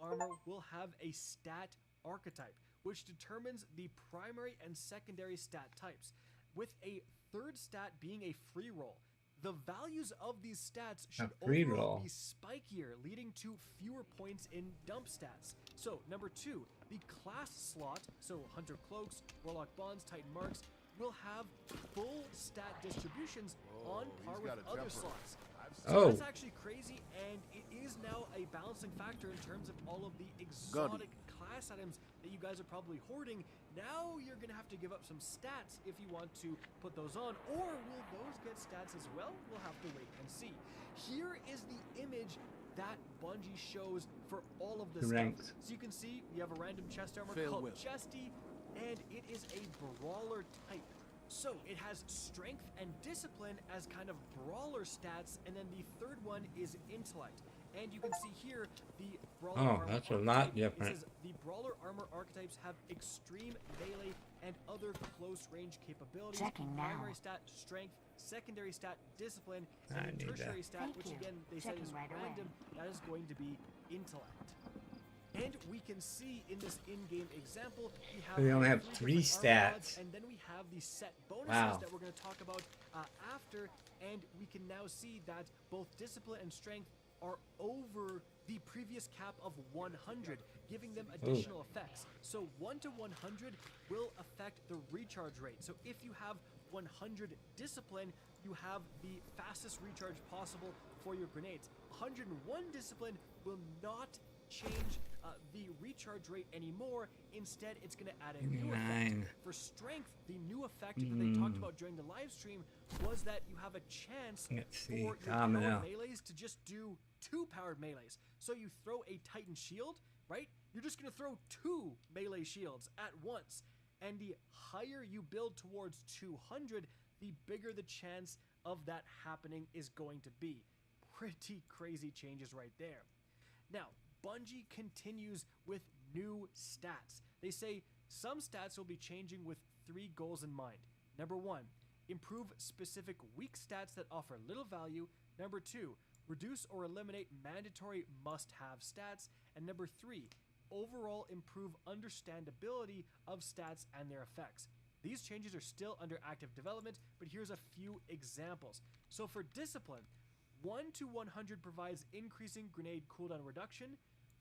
armor will have a stat archetype, which determines the primary and secondary stat types, with a third stat being a free roll. The values of these stats should overall be spikier, leading to fewer points in dump stats. So, number 2, the class slot, so Hunter Cloaks, Warlock Bonds, Titan Marks, will have full stat distributions on par with other slots. So that's actually crazy, and it is now a balancing factor in terms of all of the exotic class items that you guys are probably hoarding. Now you're going to have to give up some stats if you want to put those on, or will those get stats as well? We'll have to wait and see. Here is the image that Bungie shows for all of the stuff. So you can see we have a random chest armor called Chesty, and it is a brawler type. So it has strength and discipline as kind of brawler stats, and then the third one is intellect. And you can see here the brawler armor that's a lot different. It says the brawler armor archetypes have extreme melee and other close range capabilities. Primary stat strength, secondary stat discipline, and tertiary stat, which again they said is random. That is going to be intellect. And we can see in this in-game example, we only have 3 stats. And then we have the set bonuses that we're going to talk about after. And we can now see that both discipline and strength are over the previous cap of 100, giving them additional effects. So 1 to 100 will affect the recharge rate. So if you have 100 discipline, you have the fastest recharge possible for your grenades. 101 discipline will not change the recharge rate anymore. Instead, it's going to add a new effect. For strength, the new effect that they talked about during the live stream was that you have a chance for your powered melees to just do 2 powered melees. So you throw a Titan shield, right? You're just going to throw 2 melee shields at once. And the higher you build towards 200, the bigger the chance of that happening is going to be. Pretty crazy changes right there. Now, Bungie continues with new stats. They say some stats will be changing with 3 goals in mind. Number 1, improve specific weak stats that offer little value. Number 2, reduce or eliminate mandatory must-have stats. And number 3, overall improve understandability of stats and their effects. These changes are still under active development, but here's a few examples. So for discipline, 1 to 100 provides increasing grenade cooldown reduction.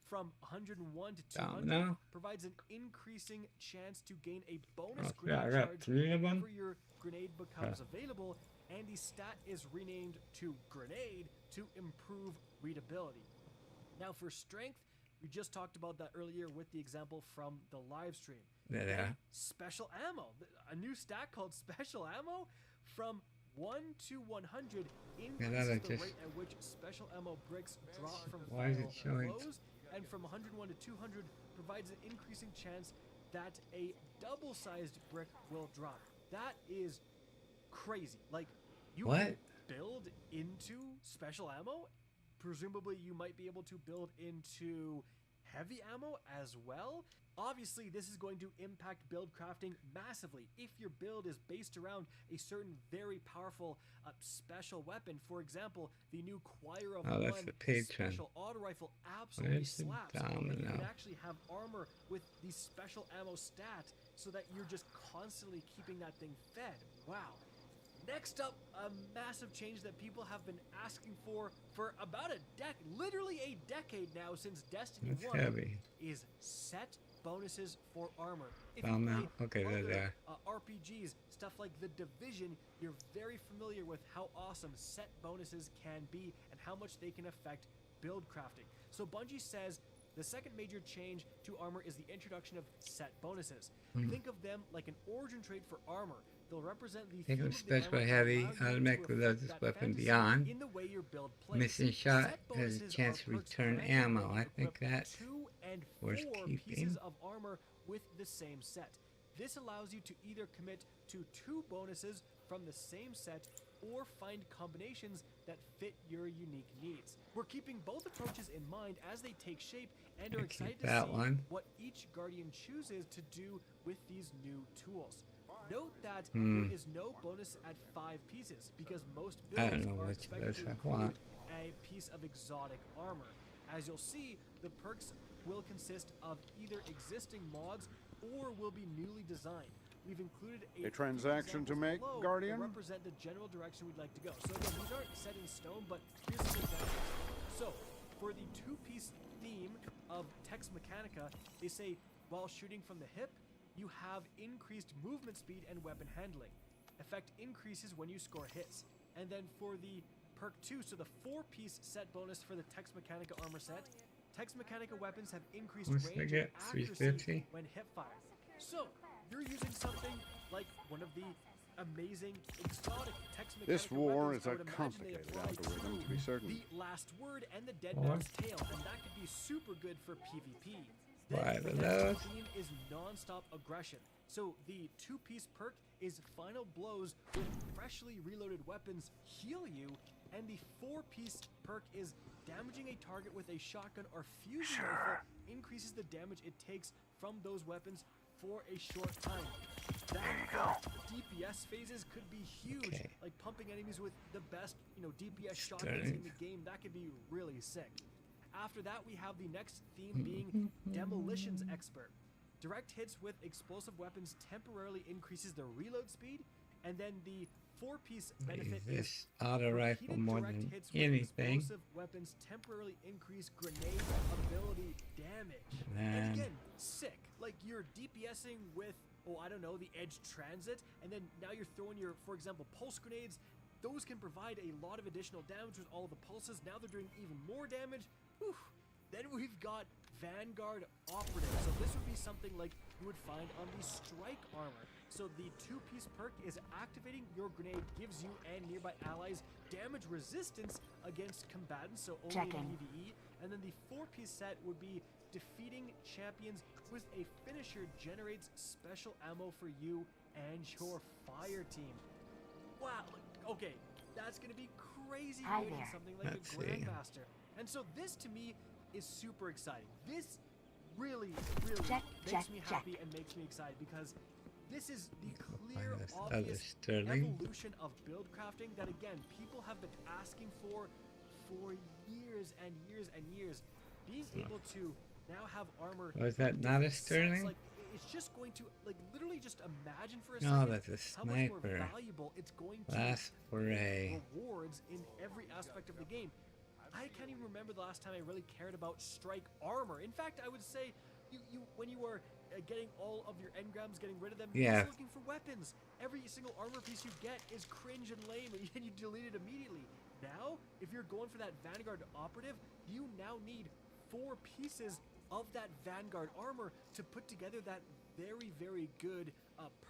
From 101 to 200 provides an increasing chance to gain a bonus grenade charge whenever your grenade becomes available, and the stat is renamed to grenade to improve readability. Now for strength, we just talked about that earlier with the example from the live stream. Special ammo, a new stat called special ammo, from 1 to 100 increases the rate at which special ammo bricks drop from final blows, and from 101 to 200 provides an increasing chance that a double-sized brick will drop. That is crazy. Like, you can build into special ammo. Presumably, you might be able to build into heavy ammo as well. Obviously, this is going to impact build crafting massively. If your build is based around a certain very powerful special weapon, for example, the new Choir of One special auto rifle absolutely slaps. You can actually have armor with the special ammo stat so that you're just constantly keeping that thing fed. Wow. Next up, a massive change that people have been asking for about literally a decade now since Destiny 1 is set bonuses for armor. If you play other RPGs, stuff like The Division, you're very familiar with how awesome set bonuses can be and how much they can affect build crafting. So Bungie says the second major change to armor is the introduction of set bonuses. Think of them like an origin trait for armor. They'll represent the special heavy automatically loads this weapon beyond. In the way your build plays. Missing shot has a chance to return ammo. I think that's 2 and 4 worth pieces of armor with the same set. This allows you to either commit to 2 bonuses from the same set or find combinations that fit your unique needs. We're keeping both approaches in mind as they take shape and are excited to see what each Guardian chooses to do with these new tools. Note that there is no bonus at 5 pieces because most builds are expected to include a piece of exotic armor. As you'll see, the perks will consist of either existing mods or will be newly designed. We've included a transaction to make, Guardian? That represent the general direction we'd like to go. So again, these aren't set in stone, but here's some examples. So, for the two-piece theme of Tex Mechanica, they say, while shooting from the hip, you have increased movement speed and weapon handling. Effect increases when you score hits. And then for the perk 2, so the 4-piece set bonus for the Tex Mechanica armor set, Tex Mechanica weapons have increased range and accuracy when hip fired. So, you're using something like one of the amazing exotic Tex Mechanica This war weapons. is a complicated algorithm, to be certain. The last word and the dead man's tail, and that could be super good for PvP. Why The the next those? theme is non-stop aggression. So the two-piece perk is final blows with freshly reloaded weapons heal you, and the 4-piece perk is damaging a target with a shotgun or fusion rifle increases the damage it takes from those weapons for a short time. That DPS phases could be huge, like pumping enemies with the best, DPS shotguns in the game. That could be really sick. After that, we have the next theme being Demolitions Expert. Direct hits with explosive weapons temporarily increases the reload speed, and then the 4-piece benefit is auto rifle more direct than hits with anything. explosive weapons temporarily increase grenade ability damage. And Man. again, sick. Like you're DPSing with, the edge transit, and then now you're throwing your, for example, pulse grenades. Those can provide a lot of additional damage with all the pulses. Now they're doing even more damage. Whew. Then we've got Vanguard Operative. So this would be something like you would find on the Strike armor. So the 2-piece perk is activating your grenade gives you and nearby allies damage resistance against combatants, so only in PvE. And then the 4-piece set would be defeating champions with a finisher generates special ammo for you and your fire team. Wow, okay, that's gonna be crazy good in something like a Grandmaster. And so this to me is super exciting. This really makes me happy and makes me excited because this is the clear, obvious evolution of build crafting that, again, people have been asking for years and years and years. Being able to now have armor. Was that not a Sterling? Like, it's just going to, literally just imagine for a second that's a how much more sniper. valuable it's going to Last foray. rewards in every aspect of the game. I can't even remember the last time I really cared about strike armor. In fact, I would say you when you were getting all of your engrams, getting rid of them, you're just looking for weapons. Every single armor piece you get is cringe and lame, and you delete it immediately. Now, if you're going for that Vanguard Operative, you now need 4 pieces of that Vanguard armor to put together that very, very good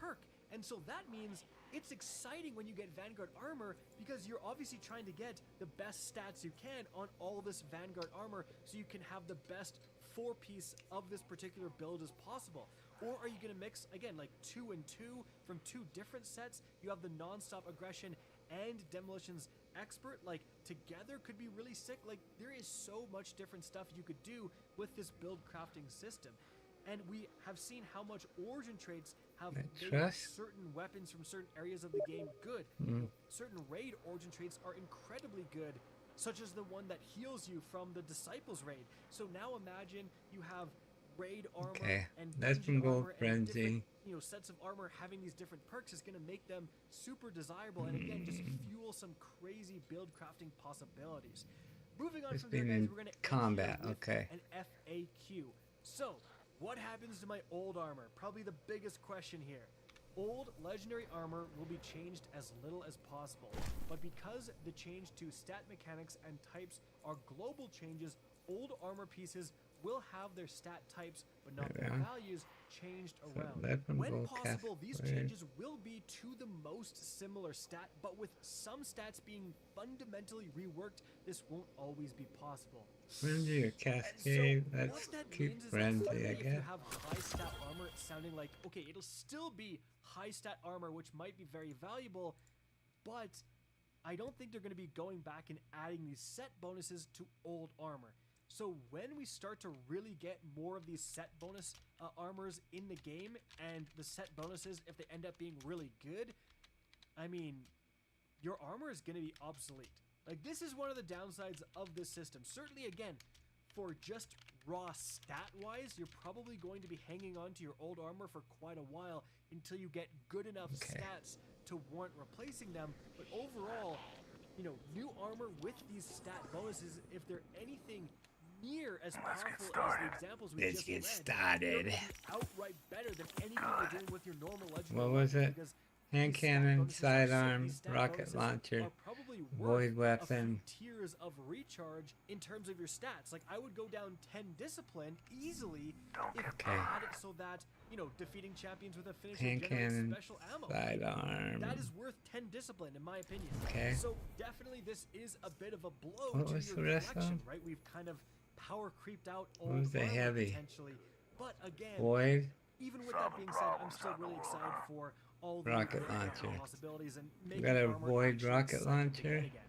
perk. And so that means it's exciting when you get Vanguard armor because you're obviously trying to get the best stats you can on all this Vanguard armor so you can have the best 4-piece of this particular build as possible. Or are you going to mix, again, like 2 and 2 from 2 different sets? You have the non-stop aggression and Demolitions Expert, like together could be really sick. Like there is so much different stuff you could do with this build crafting system. And we have seen how much origin traits have made certain weapons from certain areas of the game good. Certain raid origin traits are incredibly good, such as the one that heals you from the Disciples raid. So now imagine you have raid armor and that's from Gold armor Frenzy. and sets of armor having these different perks is going to make them super desirable and again just fuel some crazy build crafting possibilities. Moving on from there, guys, we're going to combat. an FAQ. So, what happens to my old armor? Probably the biggest question here. Old legendary armor will be changed as little as possible, but because the change to stat mechanics and types are global changes, old armor pieces will have their stat types but not their values changed around. When possible, these changes will be to the most similar stat, but with some stats being fundamentally reworked, this won't always be possible. Frenzy or Cascade, that's keep Frenzy, I If guess. you have high stat armor, it's sounding like, okay, it'll still be high stat armor, which might be very valuable, but I don't think they're going to be going back and adding these set bonuses to old armor. So when we start to really get more of these set bonus armors in the game, and the set bonuses, if they end up being really good, I mean, your armor is going to be obsolete. Like, this is one of the downsides of this system. Certainly, again, for just raw stat-wise, you're probably going to be hanging on to your old armor for quite a while until you get good enough stats to warrant replacing them. But overall, you know, new armor with these stat bonuses, if they're anything near as powerful as the examples we just read, they'll be outright better than anything you're doing with your normal legendary. What was it? because Hand these stat cannon, bonuses are sidearm, these stat rocket bonuses launcher, are probably void worth a few weapon. tiers of recharge in terms of your stats. Like, I would go down 10 discipline easily if I had it so that, you know, defeating champions with a finisher Hand generates cannon, special ammo. sidearm. That is worth 10 discipline, in my opinion. Okay. So definitely this is a bit of a blow What to was your the rest of collection, them? right? We've kind of power creeped out What old was the armor heavy? potentially. But again, Void. even with that being said, I'm still really excited for all the Rocket different launcher. possibilities and We making got a armor void actually rocket exciting to launcher. get again.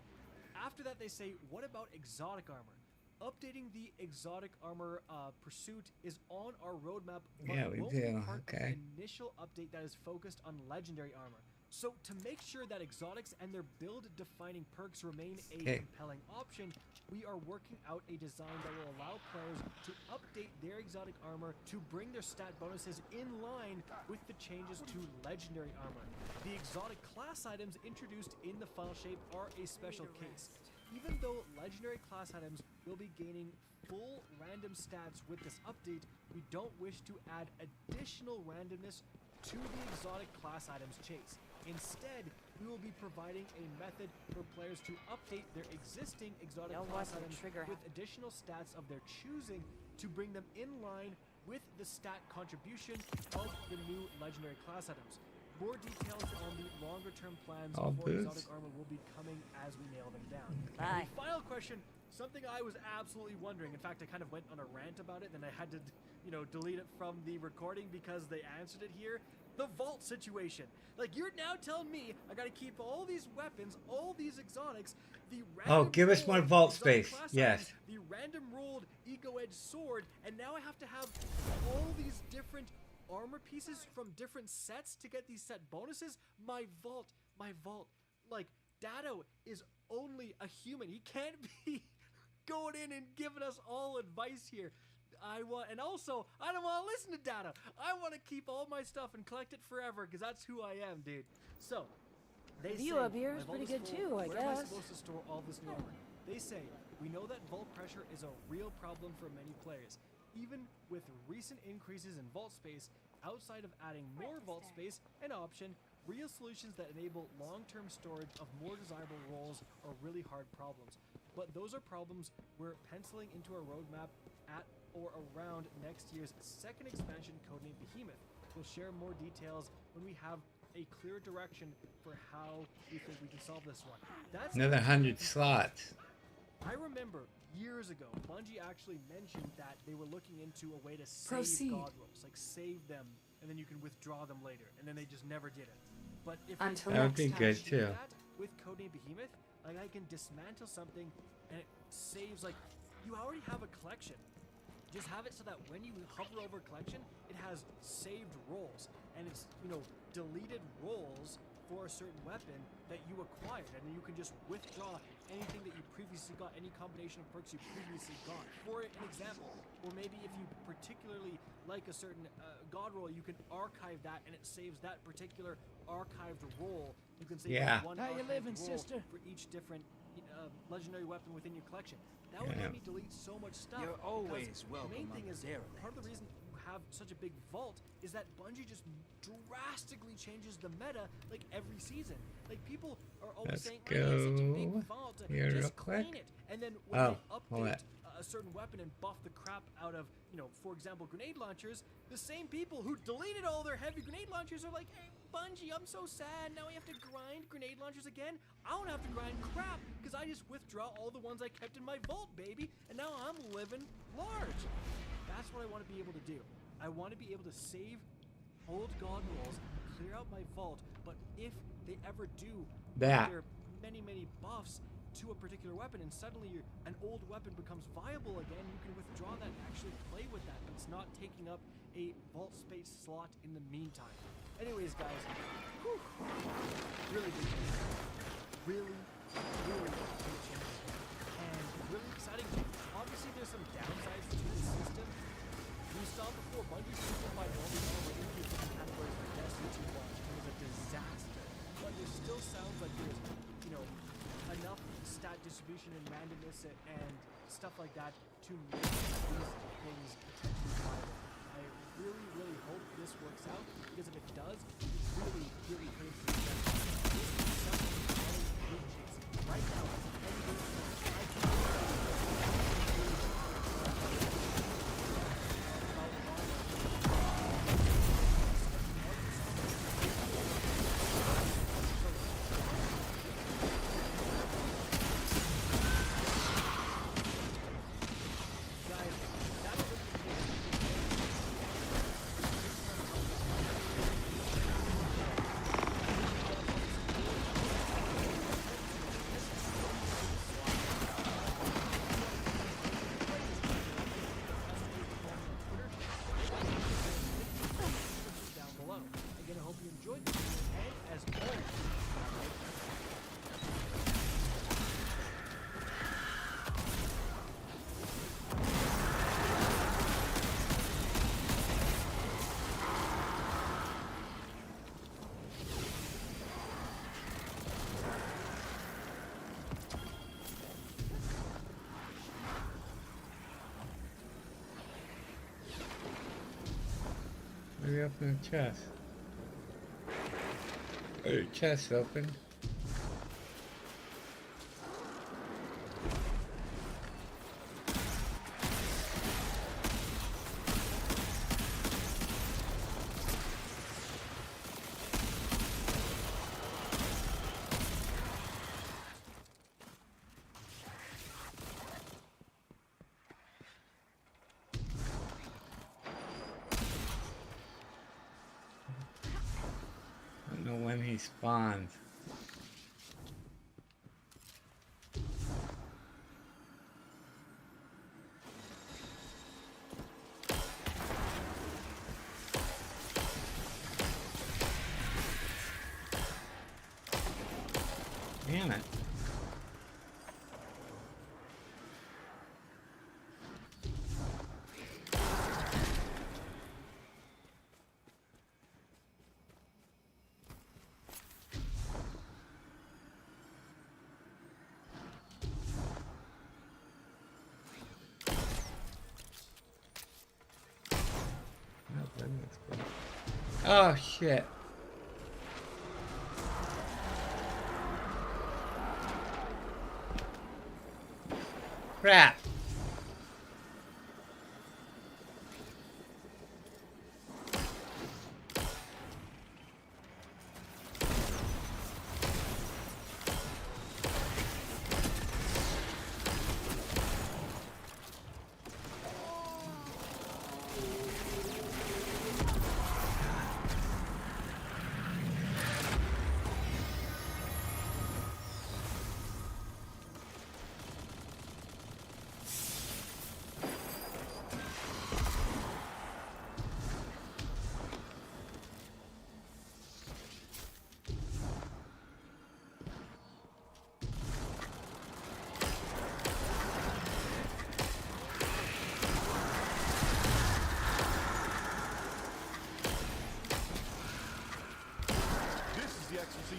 After that, they say, what about exotic armor? Updating the exotic armor pursuit is on our roadmap, but Yeah, we won't do. be part of Okay. the initial update that is focused on legendary armor. So to make sure that exotics and their build-defining perks remain a compelling option, we are working out a design that will allow players to update their exotic armor to bring their stat bonuses in line with the changes to legendary armor. The exotic class items introduced in the file shape are a special case. Even though legendary class items will be gaining full random stats with this update, we don't wish to add additional randomness to the exotic class items chase. Instead, we will be providing a method for players to update their existing exotic class items with additional stats of their choosing to bring them in line with the stat contribution of the new legendary class items. More details on the longer-term plans All for boots. exotic armor will be coming as we nail them down. Bye. The final question, something I was absolutely wondering. In fact, I kind of went on a rant about it, then I had to, you know, delete it from the recording because they answered it here. The vault situation. Like, you're now telling me I gotta keep all these weapons, all these exotics, the random give us more rolled vault exotic space. class Yes. items, the random rolled eco-edge sword, and now I have to have all these different armor pieces from different sets to get these set bonuses. My vault, like, Dado is only a human. He can't be going in and giving us all advice here. I don't want to listen to Dado. I want to keep all my stuff and collect it forever because that's who I am, dude. So, they The view say, up here my is vault pretty good full. too, I Where am I guess. supposed to store all this new armor? They say, we know that vault pressure is a real problem for many players. Even with recent increases in vault space, outside of adding more vault space, an option, real solutions that enable long-term storage of more desirable roles are really hard problems. But those are problems we're penciling into our roadmap at or around next year's second expansion, codenamed Behemoth. We'll share more details when we have a clear direction for how we think we can solve this one. That's Another 100 slots. I remember years ago, Bungie actually mentioned that they were looking into a way to save Proceed. god rolls, like save them, and then you can withdraw them later, and then they just never did it. But if Until they That would be actually good, do too. that with codename Behemoth, like, I can dismantle something and it saves, like, you already have a collection. Just have it so that when you hover over collection, it has saved rolls, and it's, you know, deleted rolls for a certain weapon that you acquired, and then you can just withdraw anything that you previously got, any combination of perks you previously got. For an example, or maybe if you particularly like a certain god roll, you can archive that, and it saves that particular archived roll. You can save one How you archived living, roll sister? for each different legendary weapon within your collection. That would Yeah. let me delete so much stuff. You're because always the welcome main on thing the is, derelict. part of the reason you have such a big vault is that Bungie just drastically changes the meta like every season. Like, people are always Let's saying, oh, yeah, such a big go vault, here real just clean quick. it. And then when Oh, they hold update a certain weapon and buff the crap out of, you know, for example, grenade launchers, the same people who deleted all their heavy grenade launchers are like, hey, Bungie, I'm so sad. Now we have to grind grenade launchers again. I don't have to grind crap because I just withdraw all the ones I kept in my vault, baby. And now I'm living large. That's what I want to be able to do. I want to be able to save old god rolls, clear out my vault, but if they ever do That. there are many buffs to a particular weapon, and suddenly an old weapon becomes viable again, you can withdraw that and actually play with that, but it's not taking up a vault space slot in the meantime. Anyways, guys, whew, really big changes. Really big changes. And really exciting changes. obviously there's some downsides to the system. We saw before Bungie simplified all the different categories for Destiny 2 launch. It was a disaster. But there still sounds like there's, you know, enough stat distribution and randomness and stuff like that to make these things potentially viable. I really, really hope this works out, because if it does, it's really, really great for the best. This is something that is good chasing. Right now, I Maybe open the chest. Hey, chest open. When he spawns. Damn it. Oh shit. Crap.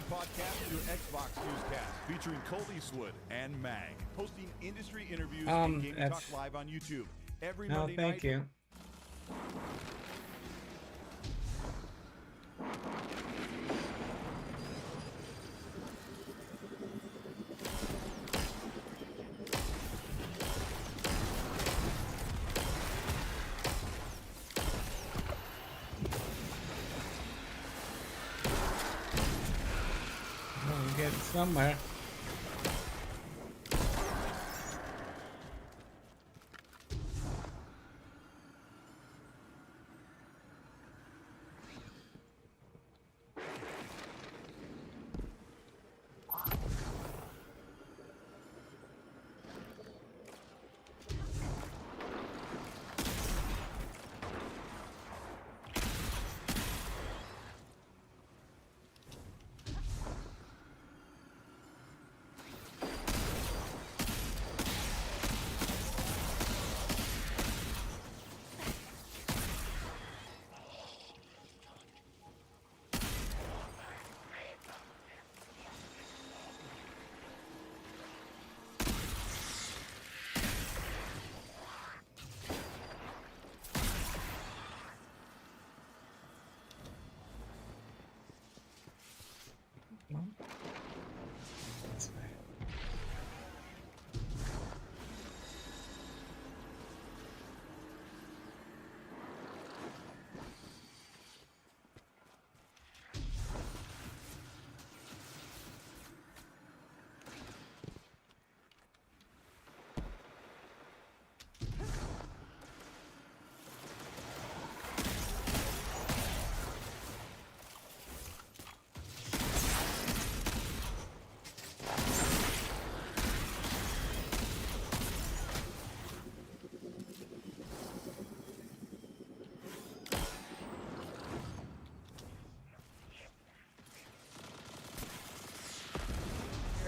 Podcast, your Xbox Newscast, featuring Colt Eastwood and Mag, hosting industry interviews and Game Talk live on YouTube every Monday night. Thank you. Somewhere.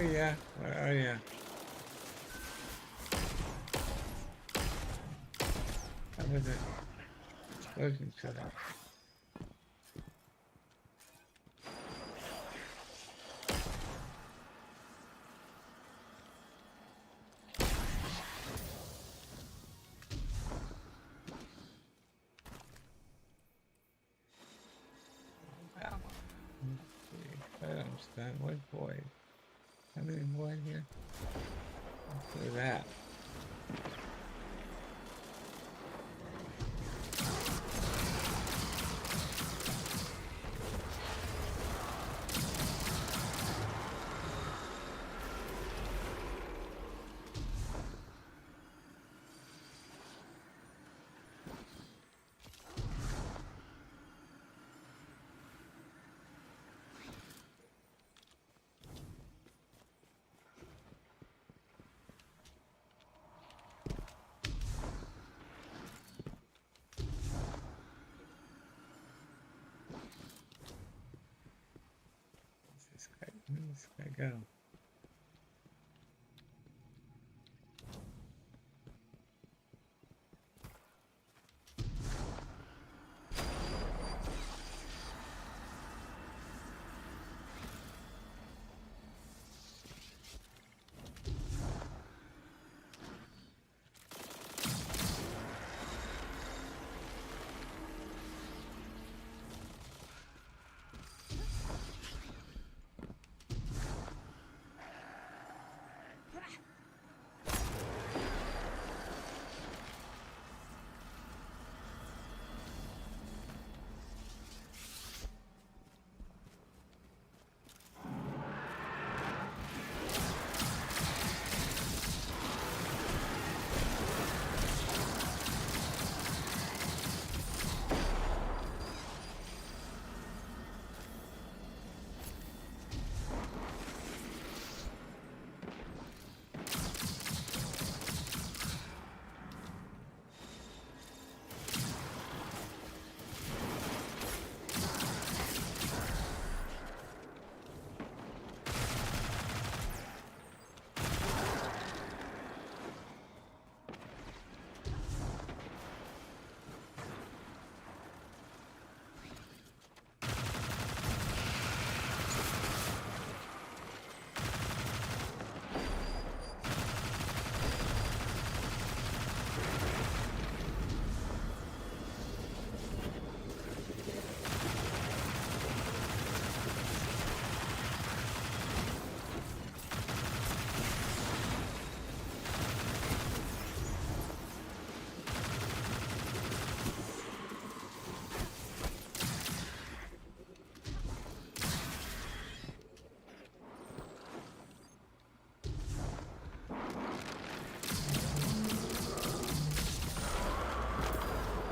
Oh yeah, where are you? How was it? Explosion shut up. What void? How many void here? Look at that. Where does this guy go?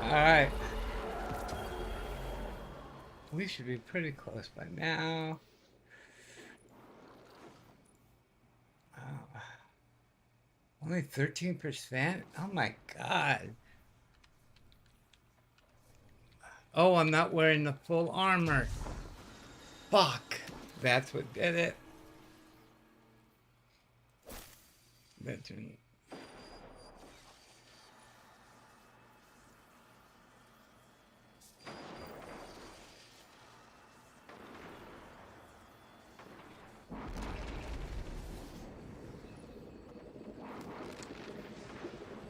Alright. We should be pretty close by now. Only 13%? Oh my god. Oh, I'm not wearing the full armor. Fuck. That's what did it. Veteran.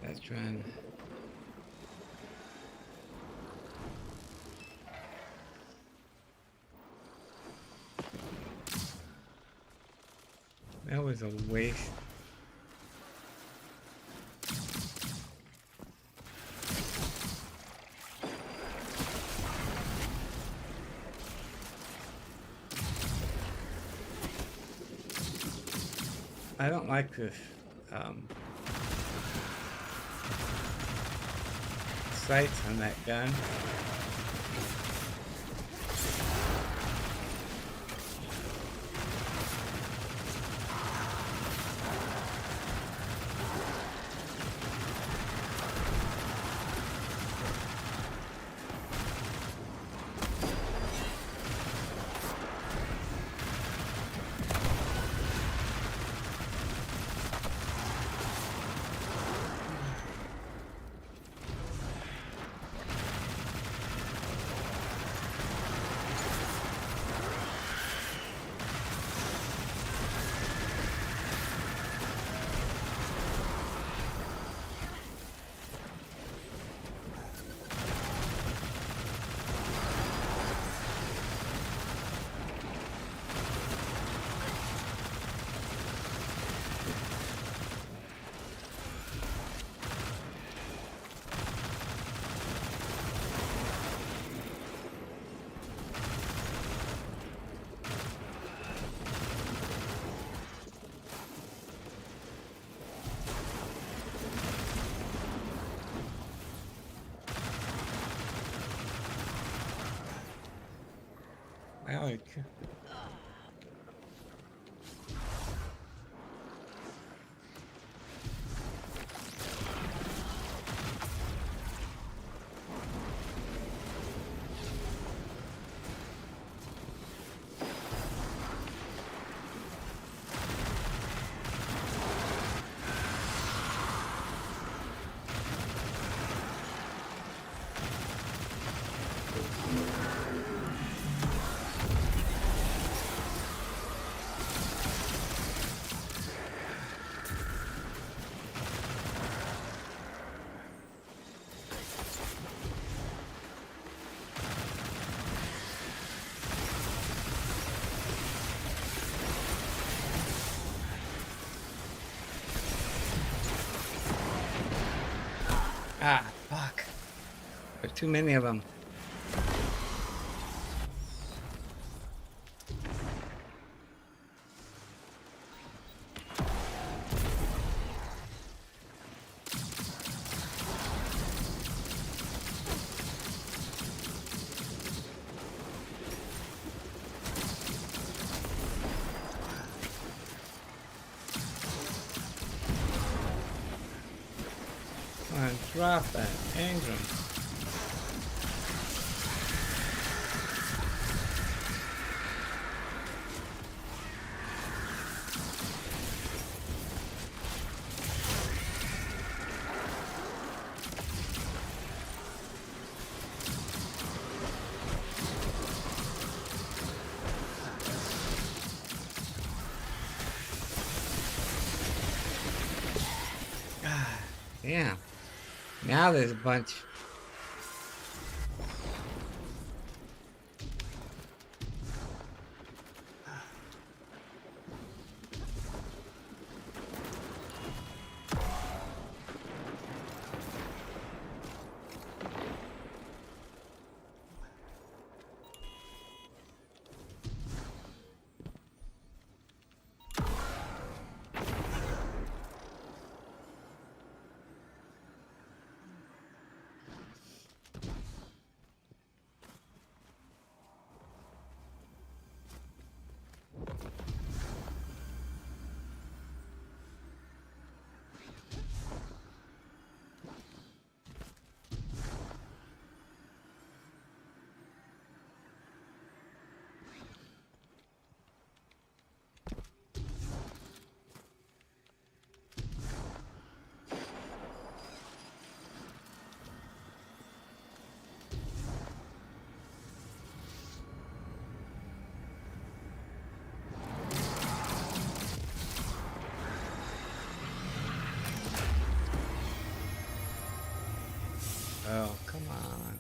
Veteran. That was a waste. I don't like this sights on that gun. Alec. Ah, fuck. There are too many of them. Come on, drop that. Ingram. Yeah. Now there's a bunch. Oh, come on.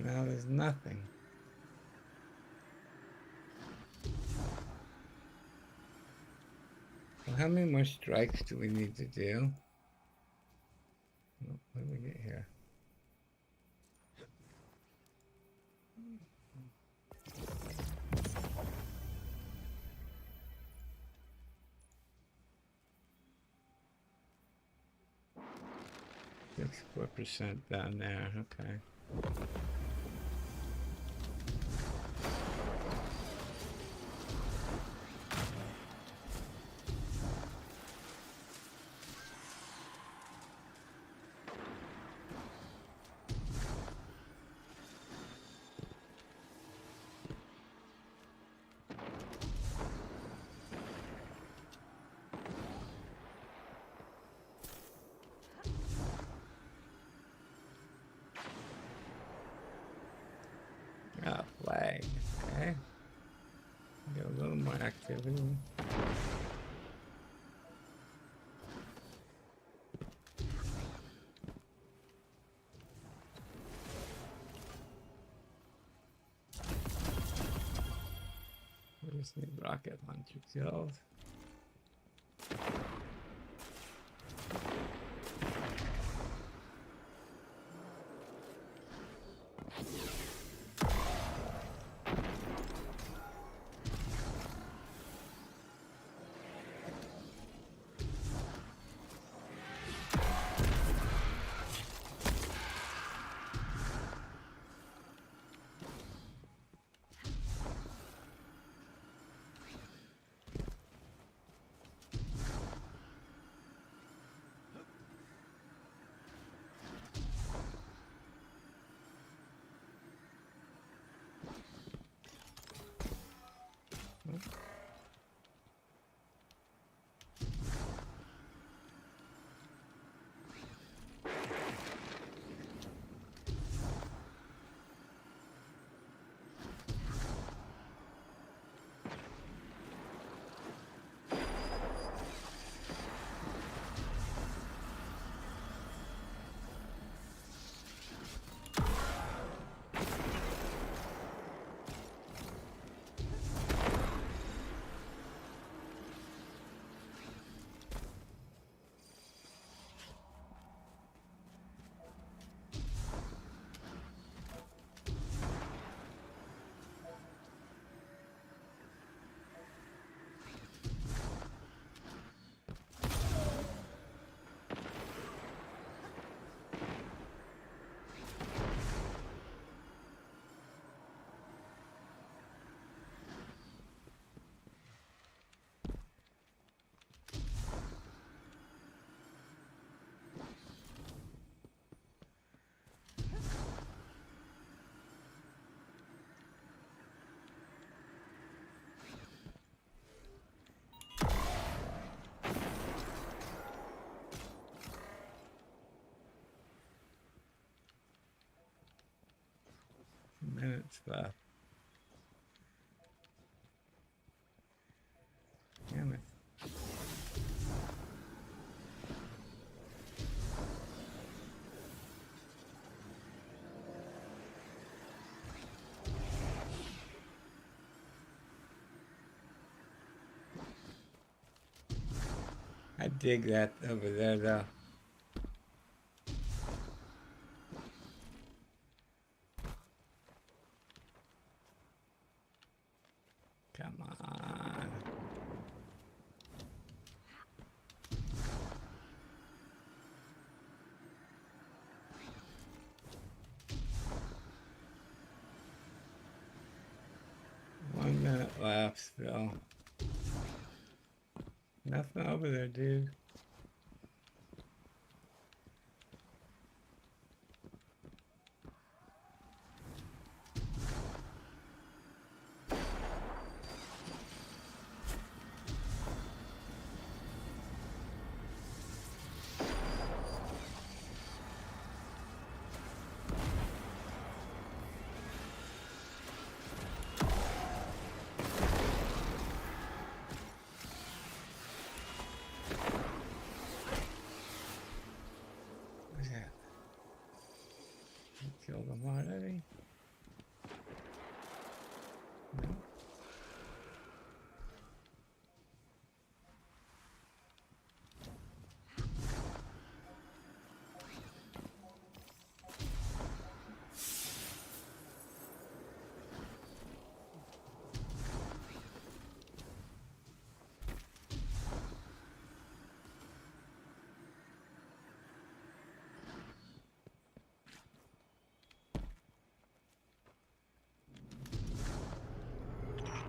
Now there's nothing. Well, how many more strikes do we need to do? What do we get here? That's 4% down there, okay. activity. We just need rocket launcher kills. Minutes left. Damn it. I dig that over there though. Come on. One minute left still. Nothing over there, dude. Killed them already. No.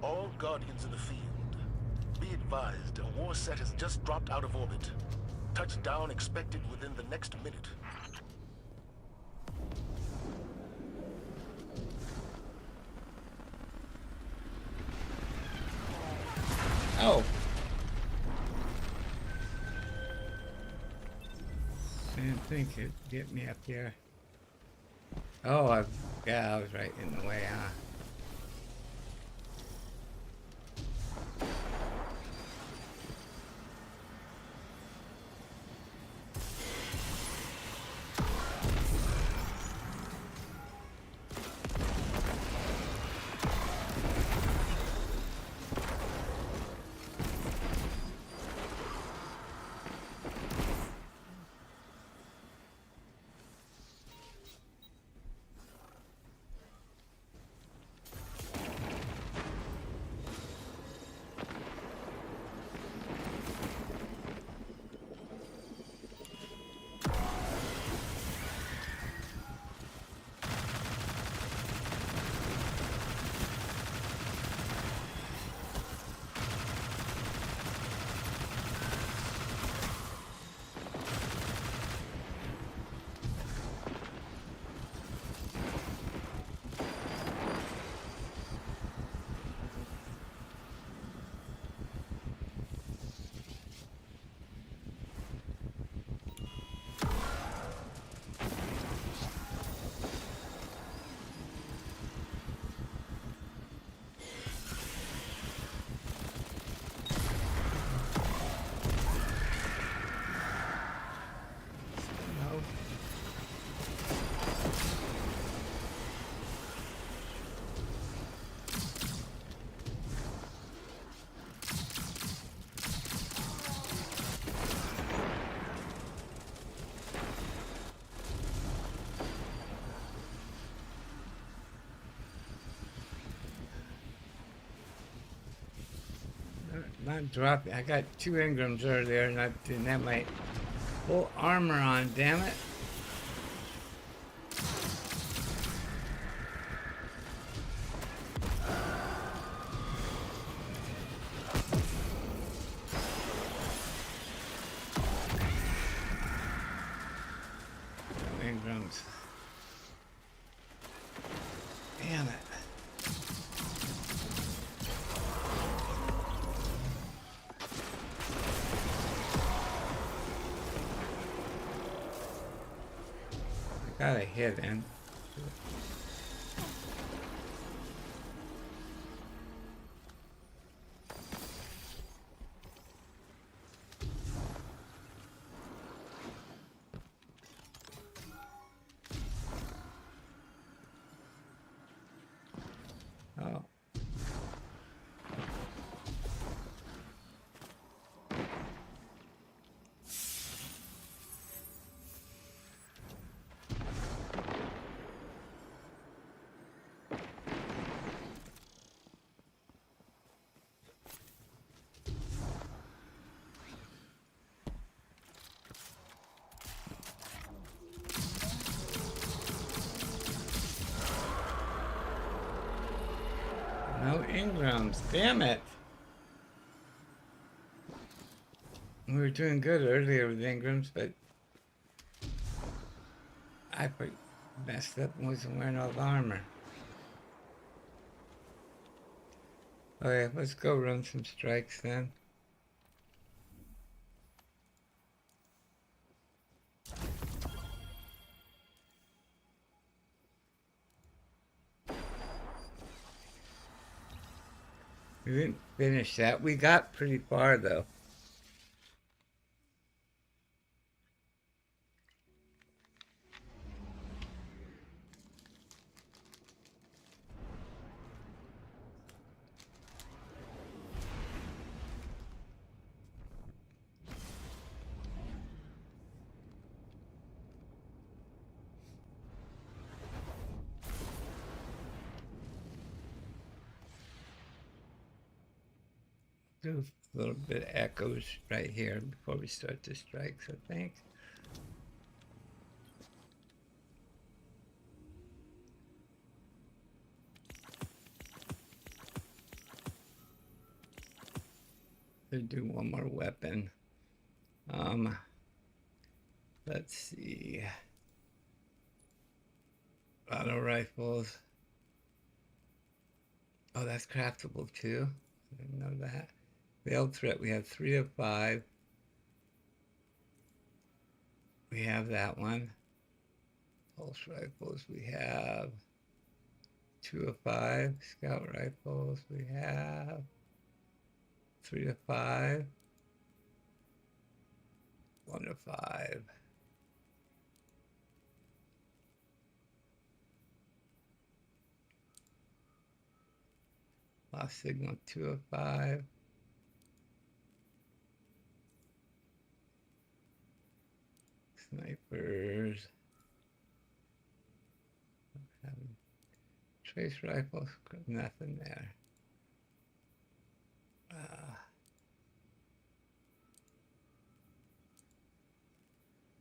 All Guardians in the field. Be advised, a war set has just dropped out of orbit. Touchdown expected within the next minute. Oh. I didn't think it'd get me up here. Oh, yeah, I was right in the way, huh? not dropping. I got 2 engrams earlier and I didn't have my full armor on, damn it. Engrams. Damn it. Got a hit in. Oh. No engrams, damn it. We were doing good earlier with engrams, but I messed up and wasn't wearing all the armor. Okay, let's go run some strikes then. We didn't finish that. We got pretty far though. Do a little bit of echoes right here before we start the strikes, I think. Let's do one more weapon. Let's see. Auto rifles. Oh, that's craftable too. I didn't know that. Veiled threat, we have 3 of 5. We have that one. Pulse rifles, we have 2 of 5. Scout rifles, we have 3 of 5. 1 of 5. Lost signal, 2 of 5. Snipers. Trace rifles, nothing there.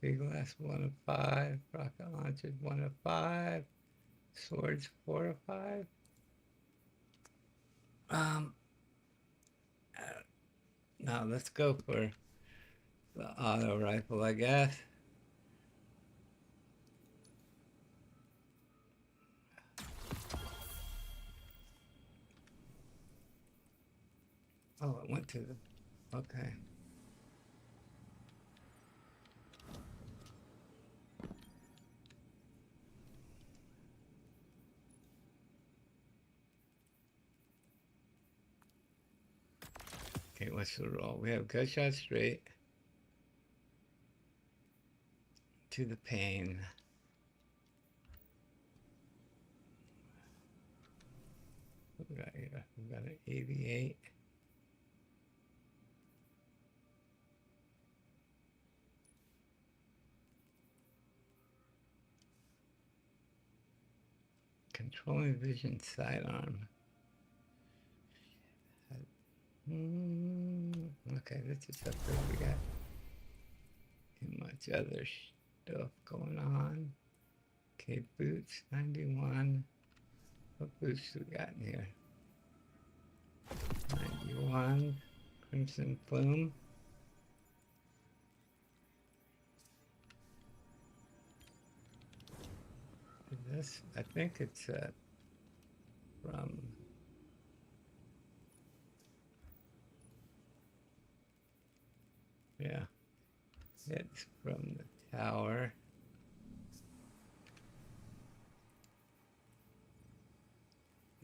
Big glass, 1 of 5. Rocket launchers, 1 of 5. Swords, 4 of 5. Now let's go for the auto rifle, I guess. Oh, it went to the, okay. Okay, what's the roll? We have gunshot straight to the pain. What we got here? We got an 88. Controlling vision sidearm. Okay, this is up there. We got too much other stuff going on. Okay, boots, 91. What boots do we got in here? 91. Crimson Plume. This, I think it's from... Yeah, it's from the tower.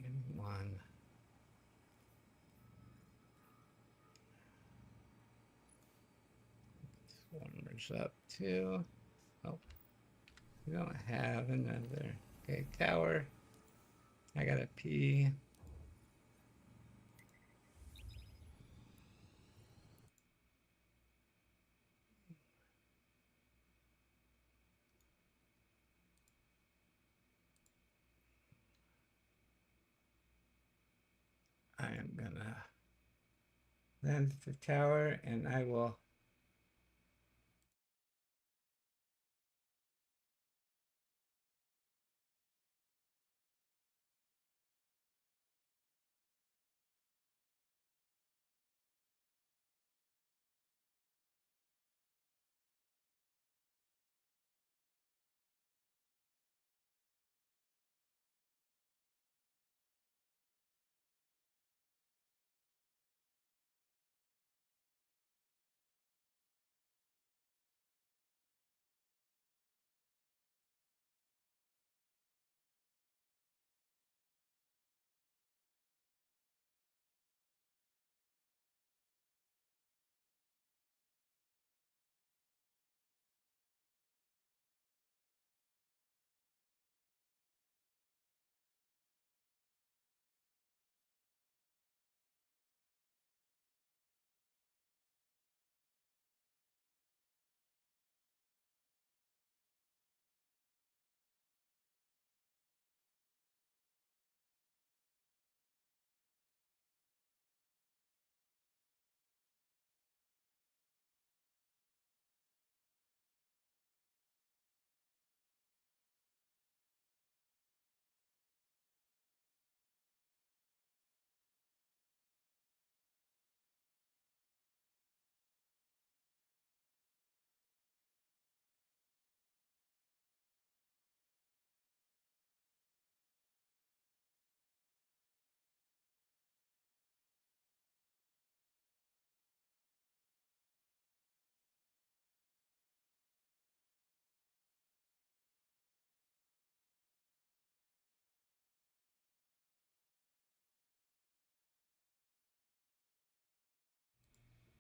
And one. Swarmer's up too. Oh, we don't have another. Okay, tower. I gotta pee. I am gonna land at the tower and I will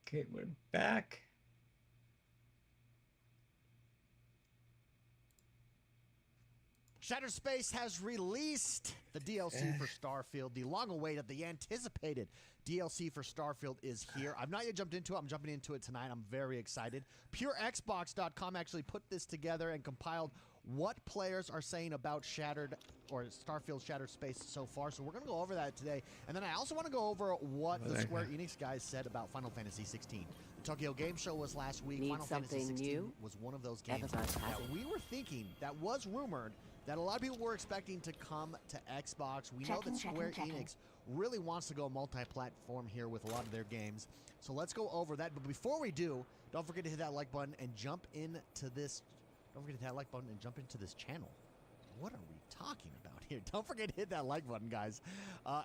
okay, we're back. Shattered Space has released the DLC for Starfield. The long-awaited, the anticipated DLC for Starfield is here. I've not yet jumped into it. I'm jumping into it tonight. I'm very excited. PureXbox.com actually put this together and compiled what players are saying about Starfield Shattered Space so far. So we're going to go over that today. And then I also want to go over what the Square Enix guys said about Final Fantasy 16. The Tokyo Game Show was last week. Need Final Fantasy 16 new? was one of those games that we were thinking, that was rumored, that a lot of people were expecting to come to Xbox. We know that Square Enix really wants to go multi-platform here with a lot of their games. So let's go over that. But before we do, don't forget to hit that like button and jump into this. Don't forget to hit that like button and jump into this channel. What are we talking about here? Don't forget to hit that like button, guys.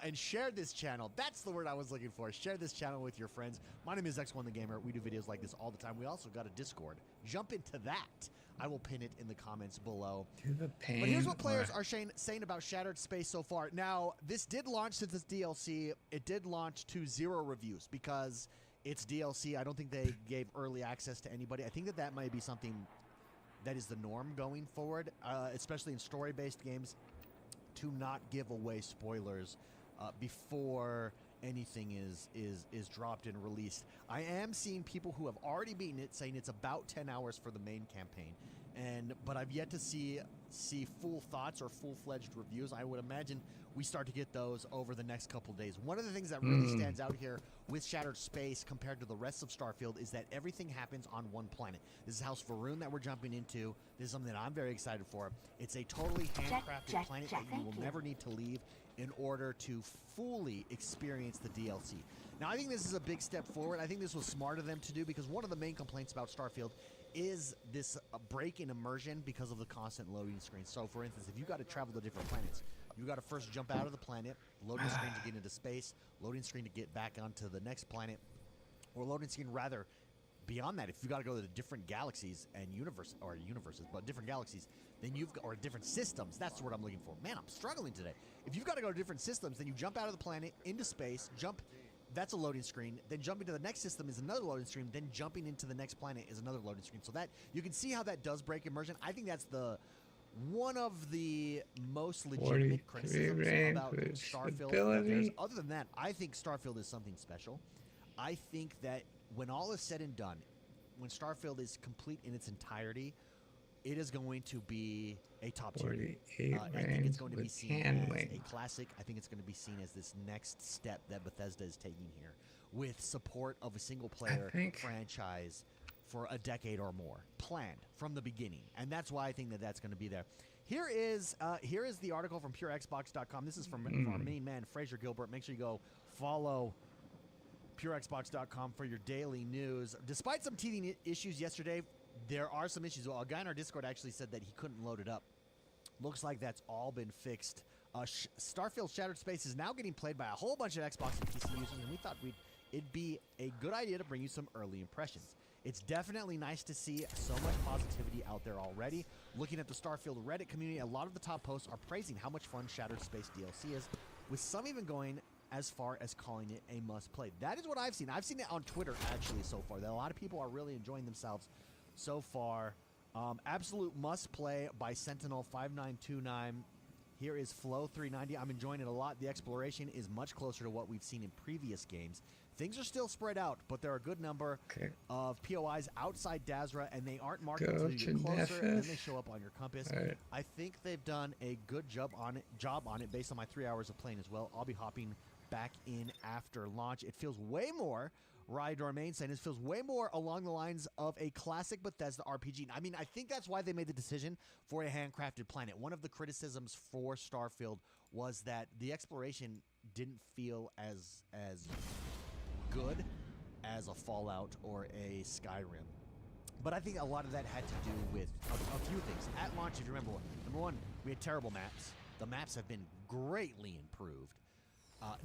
And share this channel. That's the word I was looking for. Share this channel with your friends. My name is X1 the Gamer. We do videos like this all the time. We also got a Discord. Jump into that. I will pin it in the comments below. But here's what players are saying about Shattered Space so far. Now, this did launch to this DLC. It did launch to 0 reviews because it's DLC. I don't think they gave early access to anybody. I think that might be something that is the norm going forward, especially in story-based games, to not give away spoilers before anything is dropped and released. I am seeing people who have already beaten it saying it's about 10 hours for the main campaign. but I've yet to see full thoughts or full-fledged reviews. I would imagine we start to get those over the next couple days. One of the things that really stands out here with Shattered Space compared to the rest of Starfield is that everything happens on one planet. This is House Varun that we're jumping into. This is something that I'm very excited for. It's a totally handcrafted planet that you will never need to leave in order to fully experience the DLC. Now, I think this is a big step forward. I think this was smart of them to do because one of the main complaints about Starfield is this break in immersion because of the constant loading screens. So, for instance, if you got to travel to different planets, you got to first jump out of the planet, loading screen to get into space, loading screen to get back onto the next planet, or loading screen rather beyond that. If you got to go to different galaxies and universes, but different galaxies, then or different systems. That's the word I'm looking for. Man, I'm struggling today. If you've got to go to different systems, then you jump out of the planet into space, that's a loading screen. Then jumping to the next system is another loading screen. Then jumping into the next planet is another loading screen. So that you can see how that does break immersion. I think that's one of the most legitimate criticisms about Starfield. Other than that, I think Starfield is something special. I think that when all is said and done, when Starfield is complete in its entirety, it is going to be a top tier. I think it's going to be seen as a classic. I think it's going to be seen as this next step that Bethesda is taking here with support of a single-player franchise for a decade or more, planned from the beginning. And that's why I think that that's going to be there. Here is the article from PureXbox.com. This is from our main man, Fraser Gilbert. Make sure you go follow PureXbox.com for your daily news. Despite some teething issues yesterday, there are some issues. Well, a guy in our Discord actually said that he couldn't load it up. Looks like that's all been fixed. Starfield Shattered Space is now getting played by a whole bunch of Xbox and PC users, and we thought it'd be a good idea to bring you some early impressions. It's definitely nice to see so much positivity out there already. Looking at the Starfield Reddit community, a lot of the top posts are praising how much fun Shattered Space DLC is, with some even going as far as calling it a must-play. That is what I've seen. I've seen it on Twitter, actually, so far. That a lot of people are really enjoying themselves so far. Absolute must-play by Sentinel5929. Here is Flow390. I'm enjoying it a lot. The exploration is much closer to what we've seen in previous games. Things are still spread out, but there are a good number of POIs outside Dazra, and they aren't marked until you get closer, and then they show up on your compass. Right. I think they've done a good job on it based on my 3 hours of playing as well. I'll be hopping back in after launch. It feels way more, Rye Dormain saying, it feels way more along the lines of a classic Bethesda RPG. I mean, I think that's why they made the decision for a handcrafted planet. One of the criticisms for Starfield was that the exploration didn't feel as good as a Fallout or a Skyrim. But I think a lot of that had to do with a few things. At launch, if you remember, number one, we had terrible maps. The maps have been greatly improved.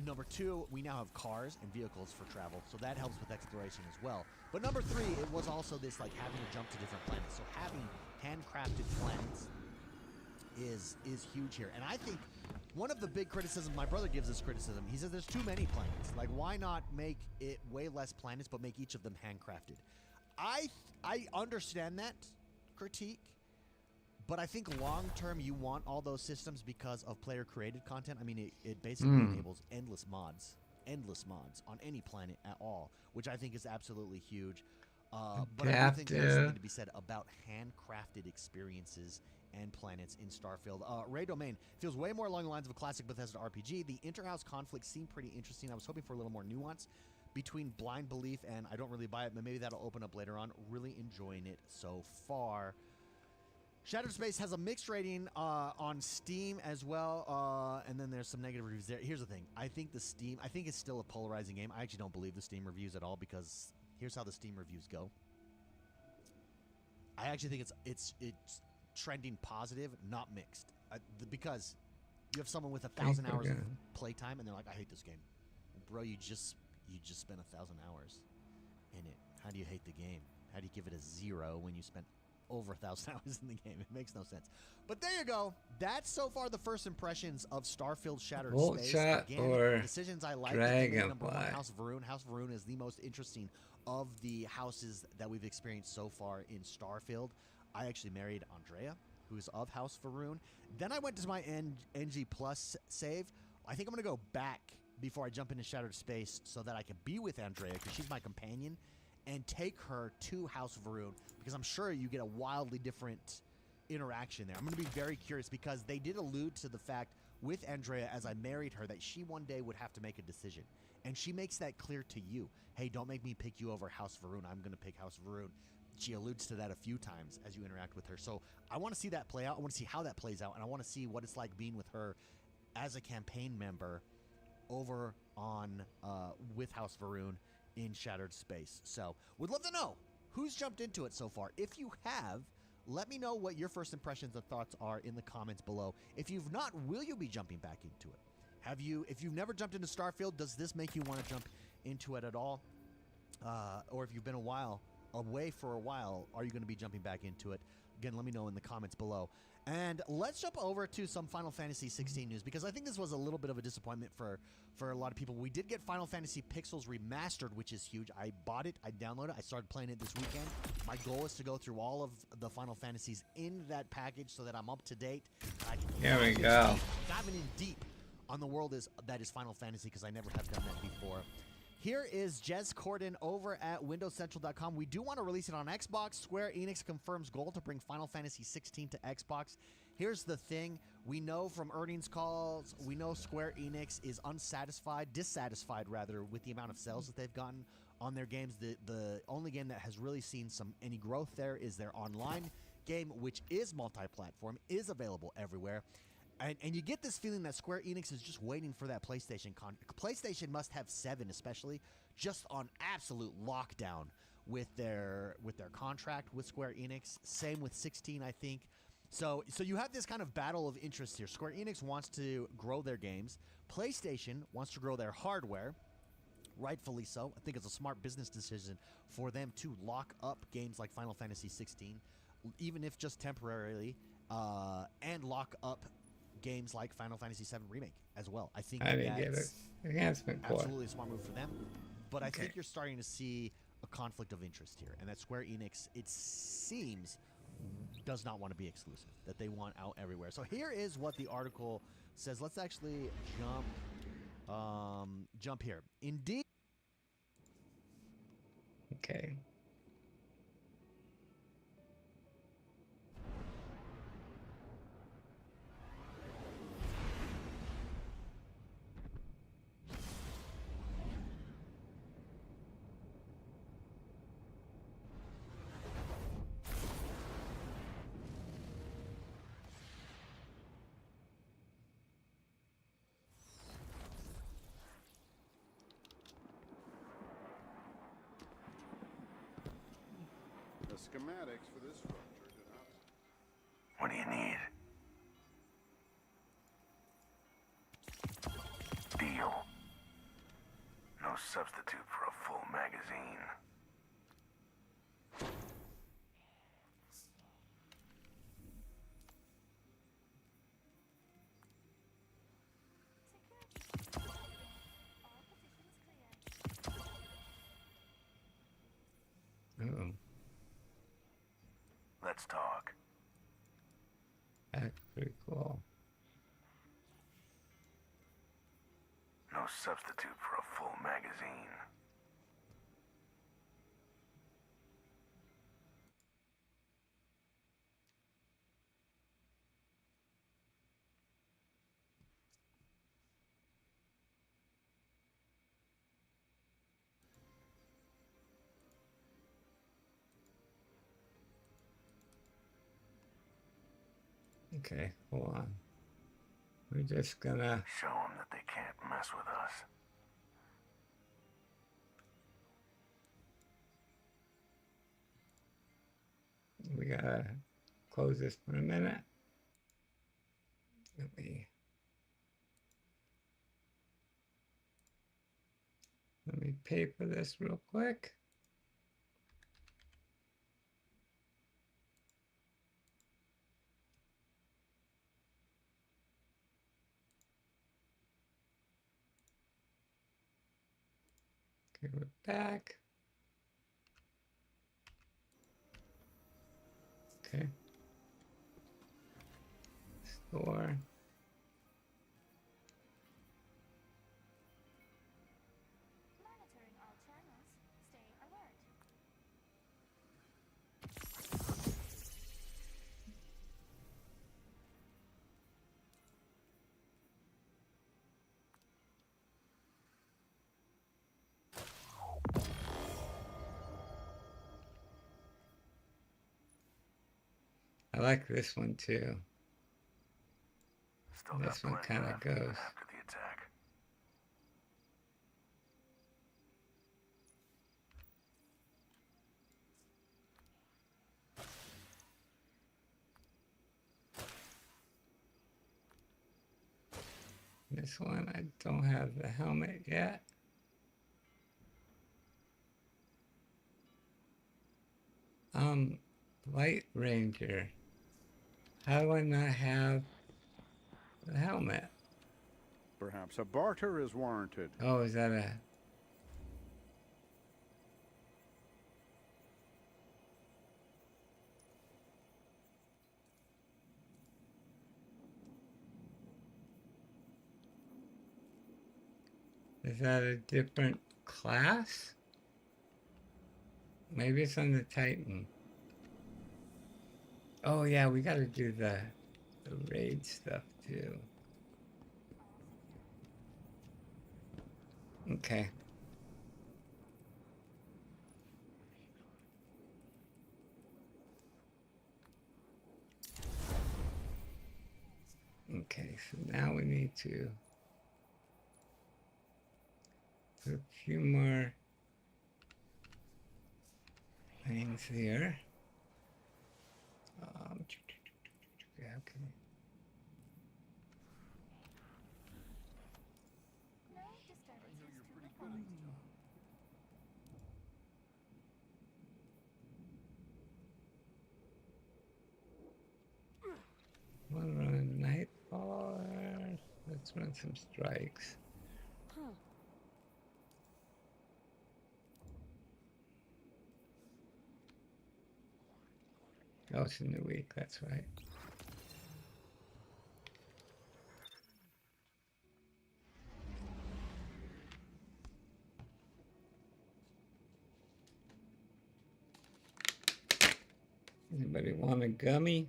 Number two, we now have cars and vehicles for travel, so that helps with exploration as well. But number three, it was also this like having to jump to different planets. So having handcrafted planets is huge here. And I think one of the big criticisms, my brother gives this criticism, he says there's too many planets. Like, why not make it way less planets, but make each of them handcrafted? I understand that critique. But I think long-term, you want all those systems because of player-created content. I mean, it basically enables endless mods on any planet at all, which I think is absolutely huge. But I do think there's something to be said about handcrafted experiences and planets in Starfield. Ray Domain feels way more along the lines of a classic Bethesda RPG. The interhouse conflict seemed pretty interesting. I was hoping for a little more nuance between blind belief and I don't really buy it, but maybe that'll open up later on. Really enjoying it so far. Shattered Space has a mixed rating on Steam as well, and then there's some negative reviews there. Here's the thing. I think it's still a polarizing game. I actually don't believe the Steam reviews at all because here's how the Steam reviews go. I actually think it's trending positive, not mixed. Because you have someone with 1,000 hours of playtime, and they're like, I hate this game. Bro, you just spent 1,000 hours in it. How do you hate the game? How do you give it a 0 when you spent over 1,000 hours in the game? It makes no sense. But there you go. That's so far the first impressions of Starfield Shattered Space. Again, or decisions I like. Number one, House of Varun. House of Varun is the most interesting of the houses that we've experienced so far in Starfield. I actually married Andrea, who's of House Varun. Then I went to my NG Plus save. I think I'm going to go back before I jump into Shattered Space so that I can be with Andrea because she's my companion. and take her to House Varun, because I'm sure you get a wildly different interaction there. I'm going to be very curious, because they did allude to the fact with Andrea, as I married her, that she one day would have to make a decision. And she makes that clear to you. Hey, don't make me pick you over House Varun. I'm going to pick House Varun. She alludes to that a few times as you interact with her. So I want to see that play out. I want to see how that plays out. And I want to see what it's like being with her as a campaign member over on with House Varun in Shattered Space. So would love to know who's jumped into it so far. If you have, let me know what your first impressions and thoughts are in the comments below. If you've not, will you be jumping back into it? Have you? If you've never jumped into Starfield, does this make you want to jump into it at all? Or if you've been away for a while, are you going to be jumping back into it? Again, let me know in the comments below. And let's jump over to some Final Fantasy 16 news, because I think this was a little bit of a disappointment for a lot of people. We did get Final Fantasy Pixels Remastered, which is huge. I bought it, I downloaded it, I started playing it this weekend. My goal is to go through all of the Final Fantasies in that package so that I'm up to date. Here we go. Diving in deep on the world that is Final Fantasy, because I never have done that before. Here is Jez Corden over at WindowsCentral.com. We do want to release it on Xbox. Square Enix confirms goal to bring Final Fantasy 16 to Xbox. Here's the thing. We know from earnings calls, we know Square Enix is dissatisfied rather, with the amount of sales that they've gotten on their games. The only game that has really seen any growth there is their online game, which is multi-platform, is available everywhere. And you get this feeling that Square Enix is just waiting for that PlayStation. PlayStation must have 7, especially, just on absolute lockdown with their contract with Square Enix. Same with 16, I think. So you have this kind of battle of interests here. Square Enix wants to grow their games. PlayStation wants to grow their hardware. Rightfully so. I think it's a smart business decision for them to lock up games like Final Fantasy 16, even if just temporarily, and lock up games like Final Fantasy VII Remake as well. I think that's absolutely a smart move for them. But I think you're starting to see a conflict of interest here, and that Square Enix, it seems, does not want to be exclusive, that they want out everywhere. So here is what the article says. Let's actually jump here. Indeed. Okay. The schematics for this structure do not... What do you need? Deal. No substitute for a full magazine. Uh-oh. Let's talk. That's pretty cool. No substitute for a full magazine. Okay, hold on. We're just gonna show them that they can't mess with us. We gotta close this for a minute. Let me pay for this real quick. Okay, we're back. Okay. Store. Monitoring all channels. Stay alert. I like this one too. Still This one kind of goes. after the attack. This one, I don't have the helmet yet. Light Ranger. How do I not have the helmet? Perhaps a barter is warranted. Oh, is that a... Is that a different class? Maybe it's on the Titan. Oh yeah, we gotta do the raid stuff too. Okay. Okay, so now we need to put a few more things here. Yeah, okay. Wanna run Nightfall? Let's run some strikes. Oh, it's a new week, that's right. Anybody want a gummy?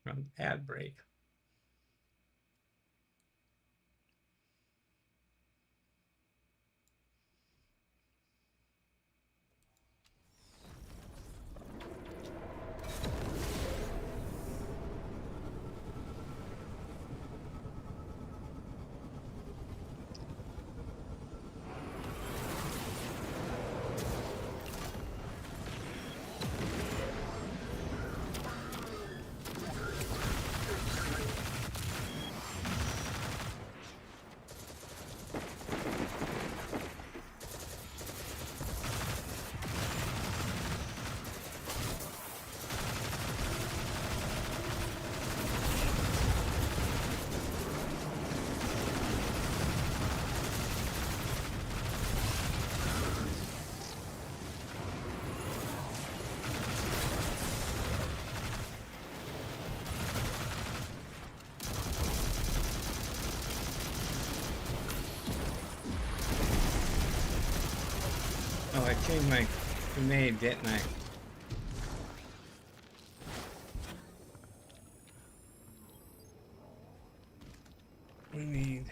From ad break. Oh, I changed my grenade, didn't I? Grenade.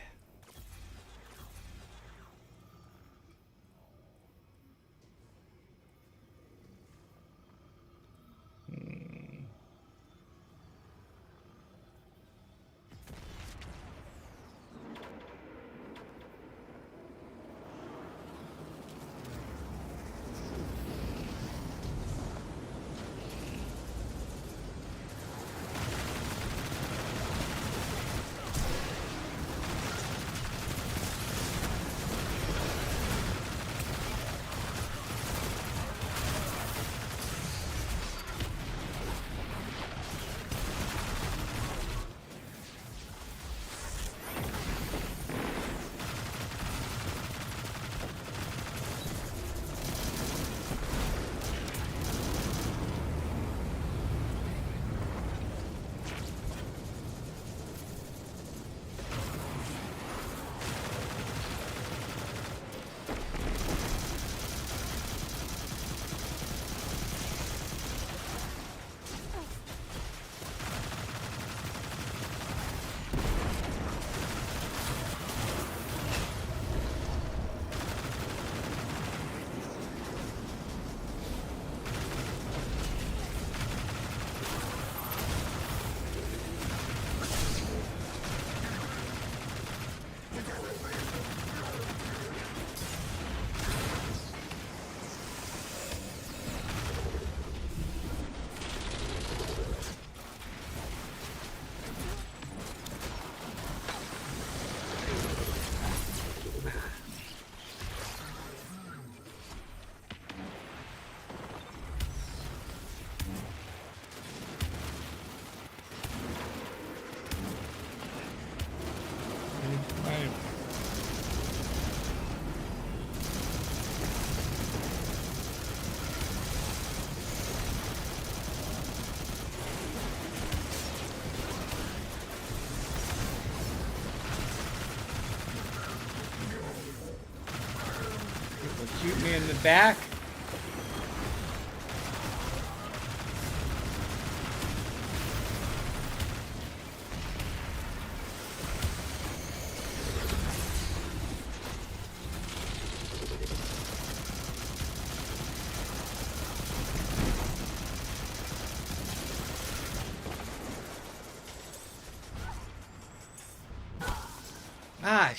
back. Ah,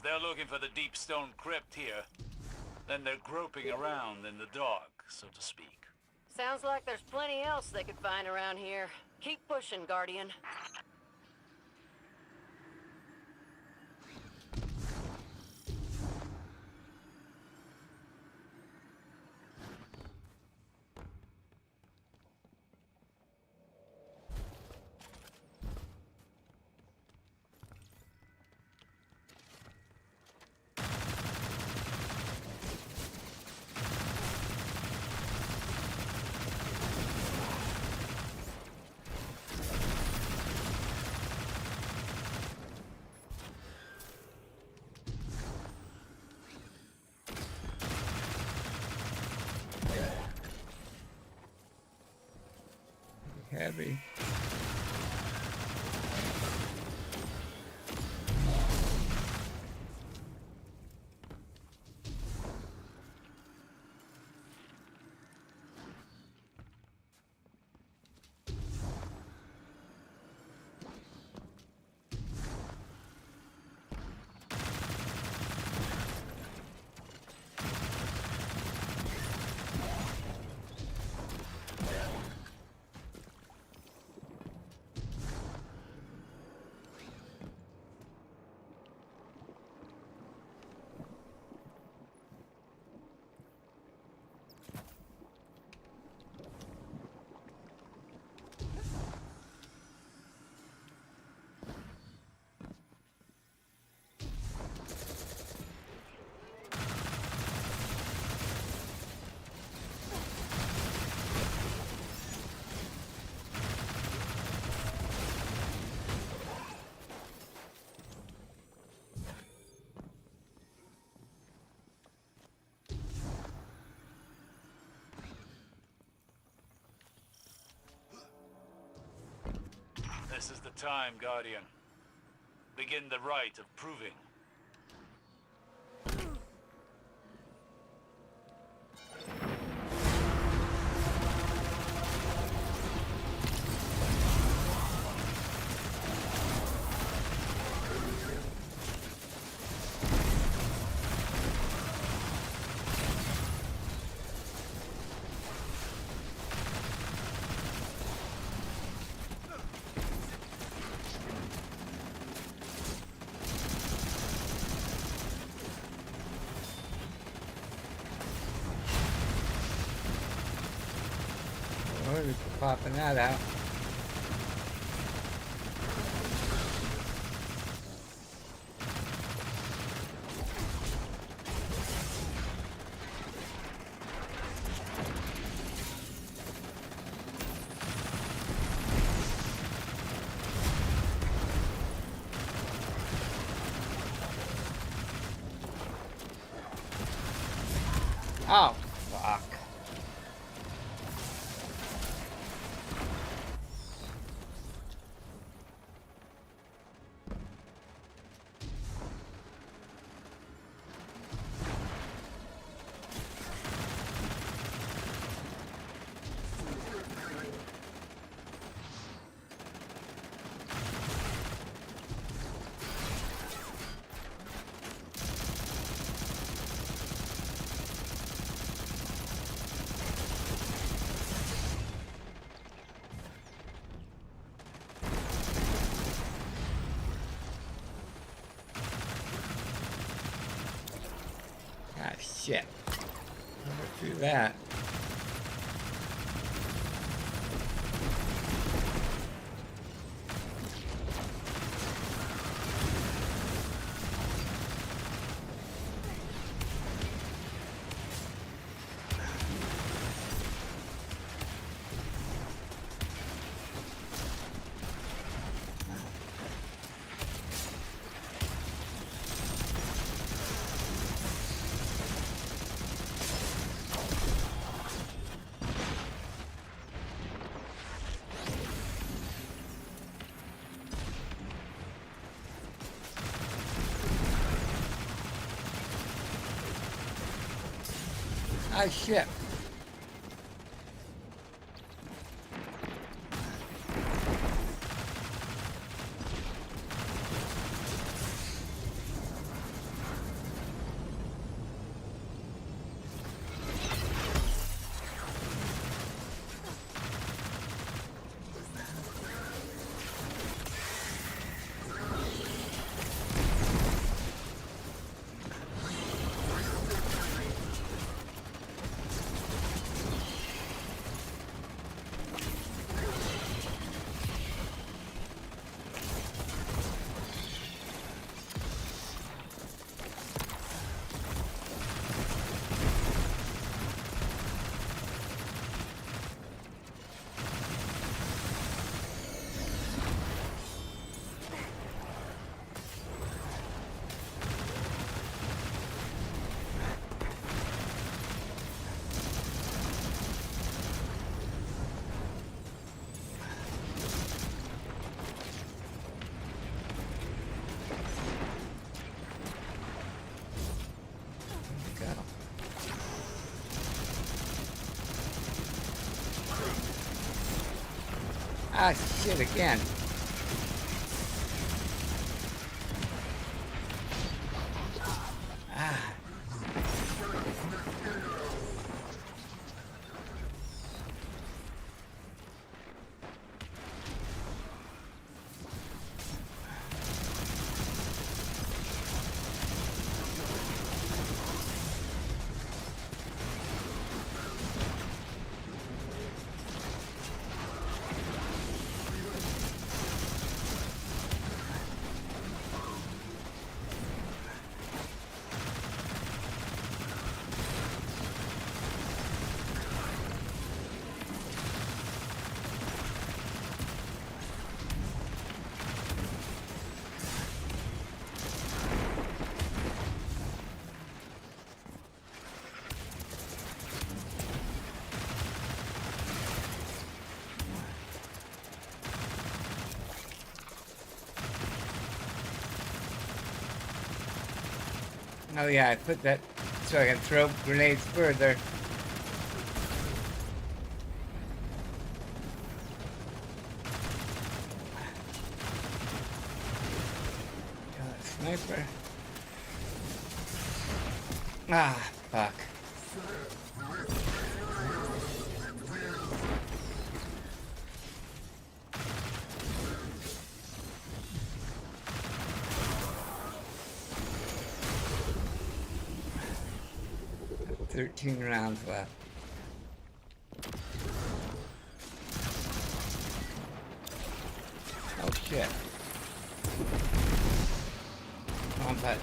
They're looking for the deep stone crypt here. Then they're groping around in the dark, so to speak. Sounds like there's plenty else they could find around here. Keep pushing, Guardian. Heavy. This is the time, Guardian. Begin the rite of proving. Oh, we're popping that out. Oh, fuck. Ah, shit. Never through that. Ah, shit. Ah, shit again. Ah. Oh yeah, I put that so I can throw grenades further. Sniper. Ah, fuck. Got 13 rounds left. Oh shit. Wrong button.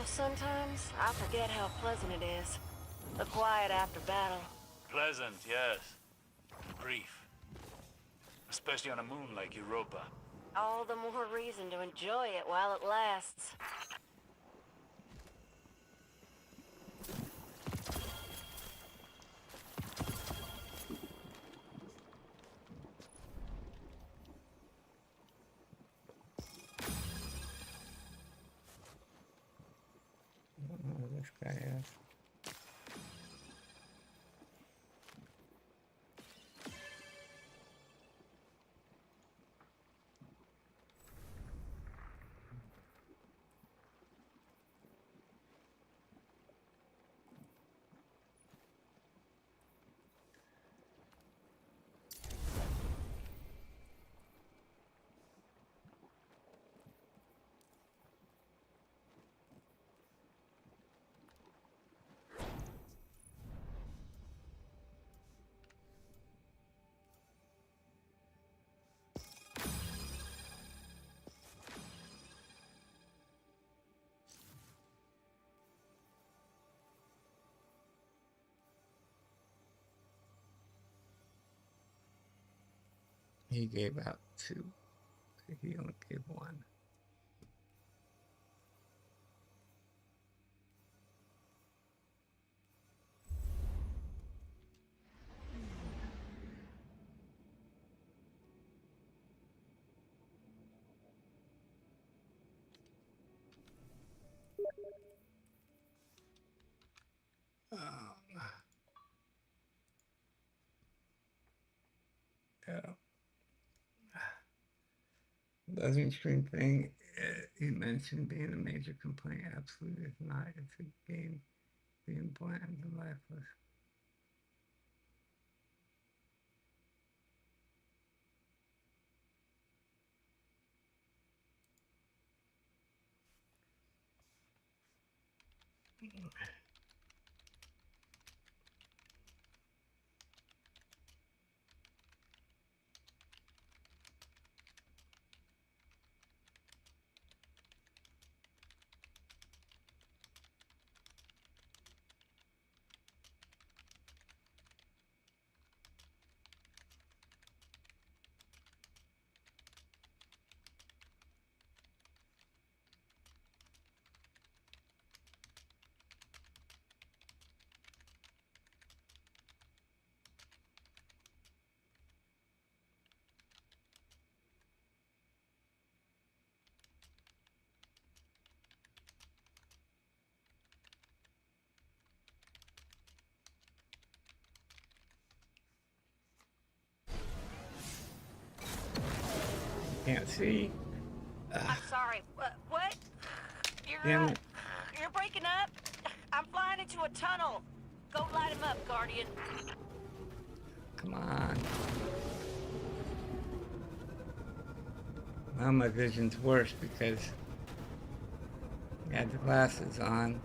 Sometimes I forget how pleasant it is. The quiet after battle. Pleasant, yes. Brief. Especially on a moon like Europa. All the more reason to enjoy it while it lasts. This guy is. He gave out 2. He only gave 1. Yeah. Doesn't stream thing you mentioned being a major complaint. Absolutely is not. It's a game being bland and lifeless. Can't see. I'm sorry. What? Damn it. You're breaking up? I'm flying into a tunnel. Go light him up, Guardian. Come on. Now my vision's worse because I had the glasses on.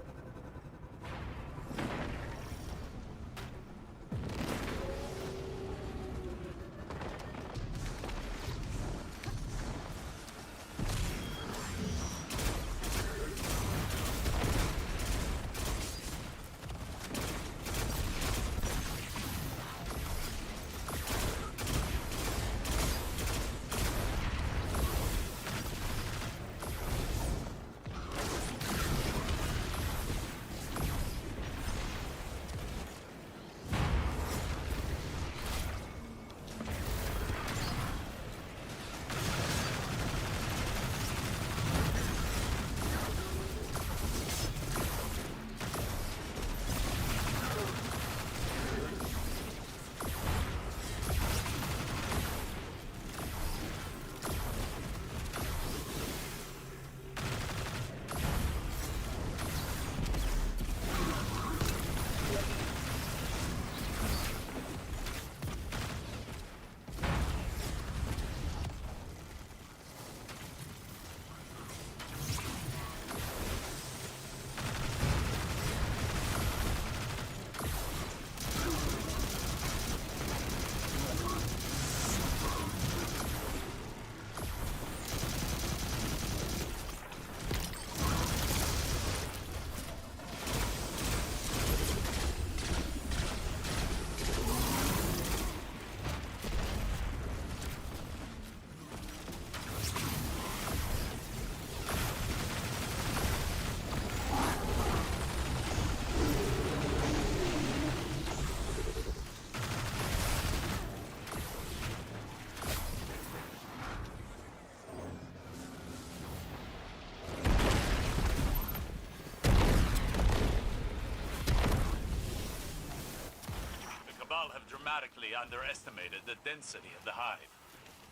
Dramatically underestimated the density of the hive.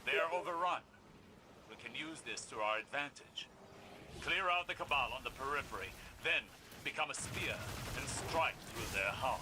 They are overrun. We can use this to our advantage. Clear out the Cabal on the periphery, then become a spear and strike through their hull.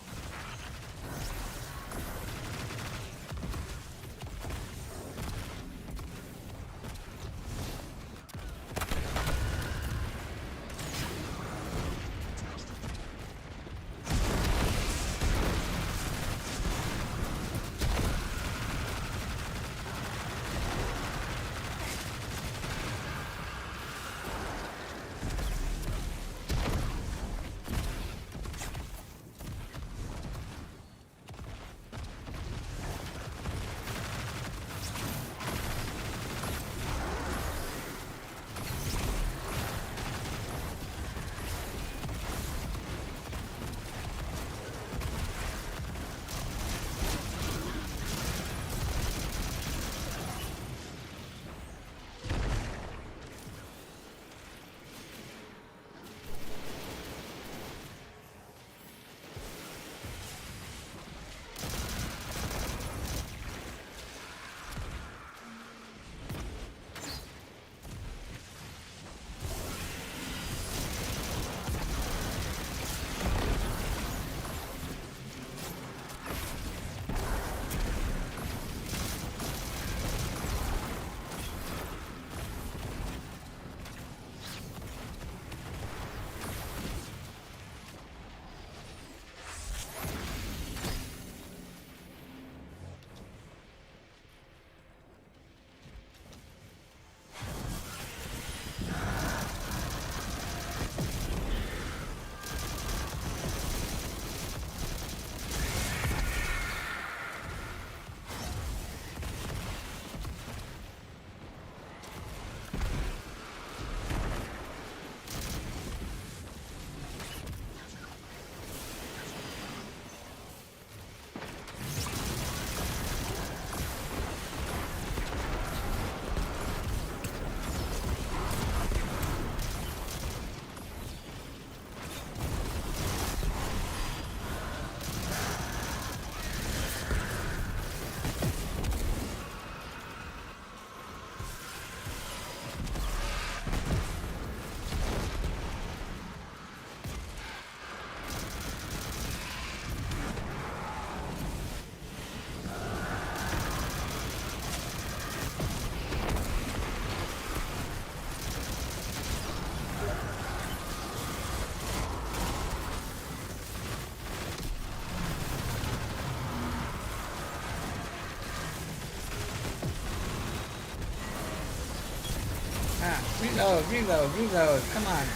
Reload, reload, reload. Come on.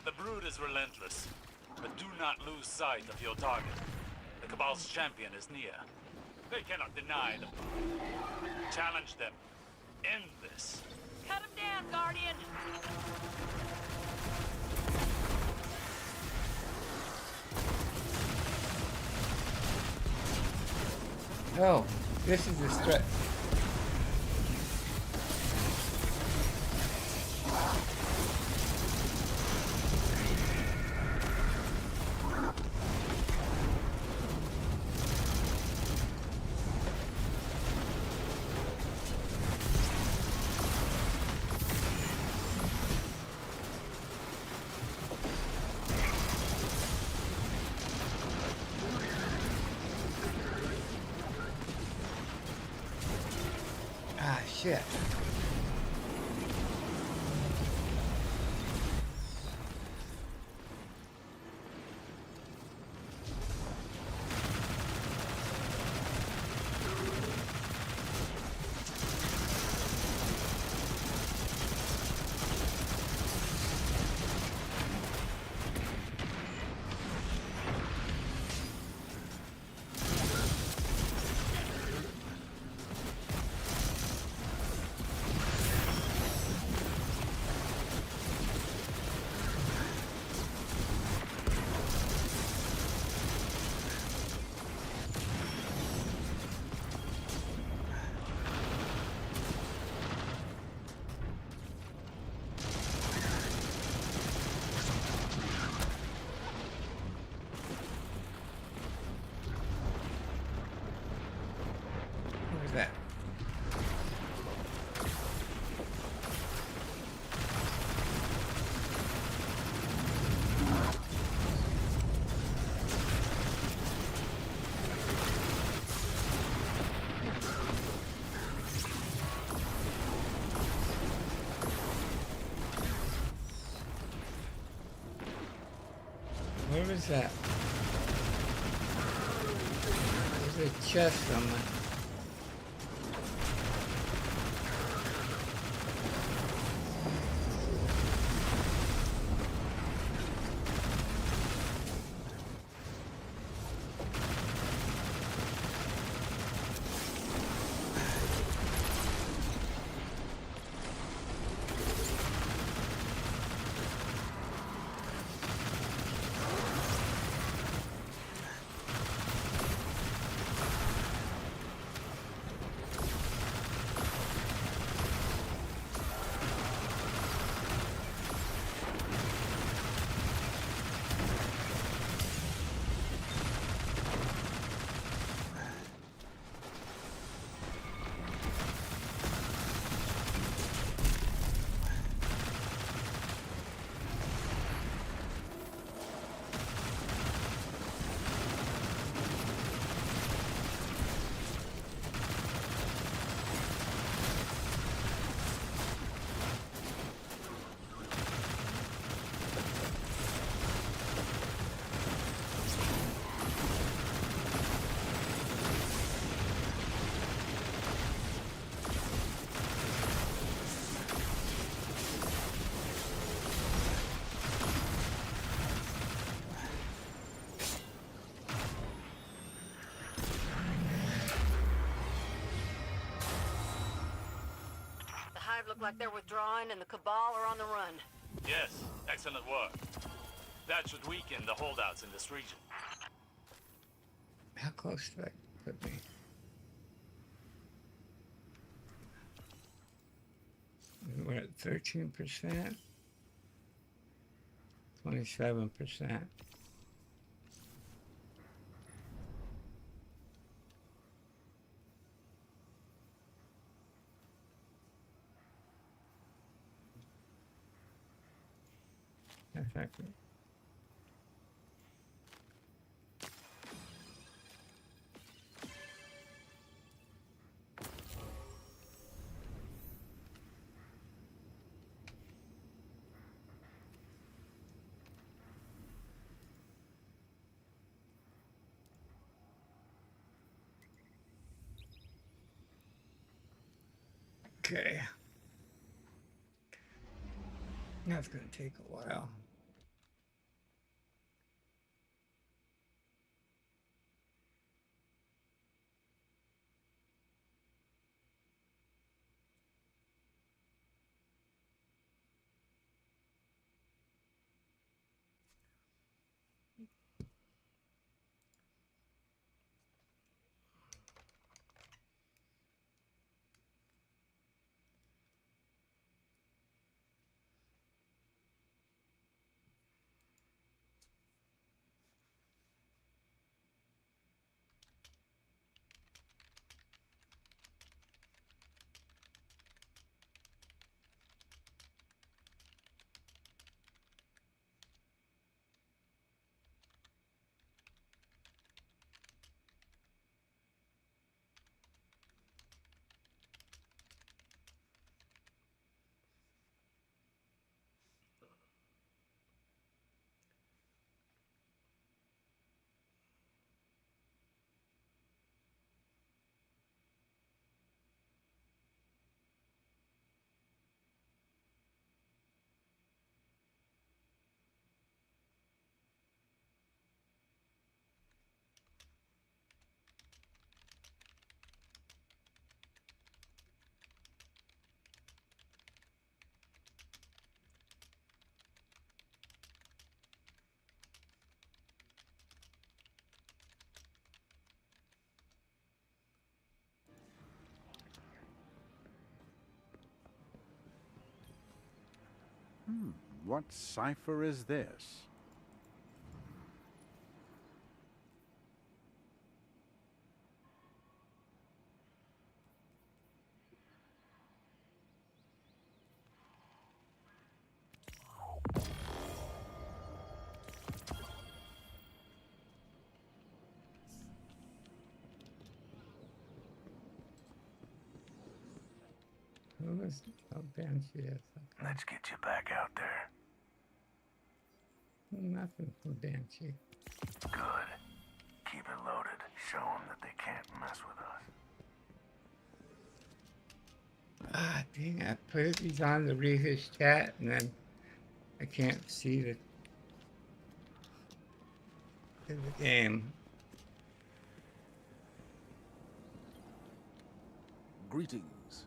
The Brood is relentless, but do not lose sight of your target. The Cabal's champion is near. They cannot deny them. Challenge them. End this. Cut him down, Guardian! No, this is the stretch. Ah, shit. What was that? Where was that? There's a chest somewhere. Look like they're withdrawing and the Cabal are on the run. Yes, excellent work. That should weaken the holdouts in this region. How close did that put me? We're at 13%. 27%. Effective. Okay. That's going to take a while. What cipher is this? Who was Banshee? Let's get you back out there. Nothing from Banshee. Good. Keep it loaded. Show them that they can't mess with us. Ah, dang, I put these on to read his chat, and then I can't see the game. Greetings.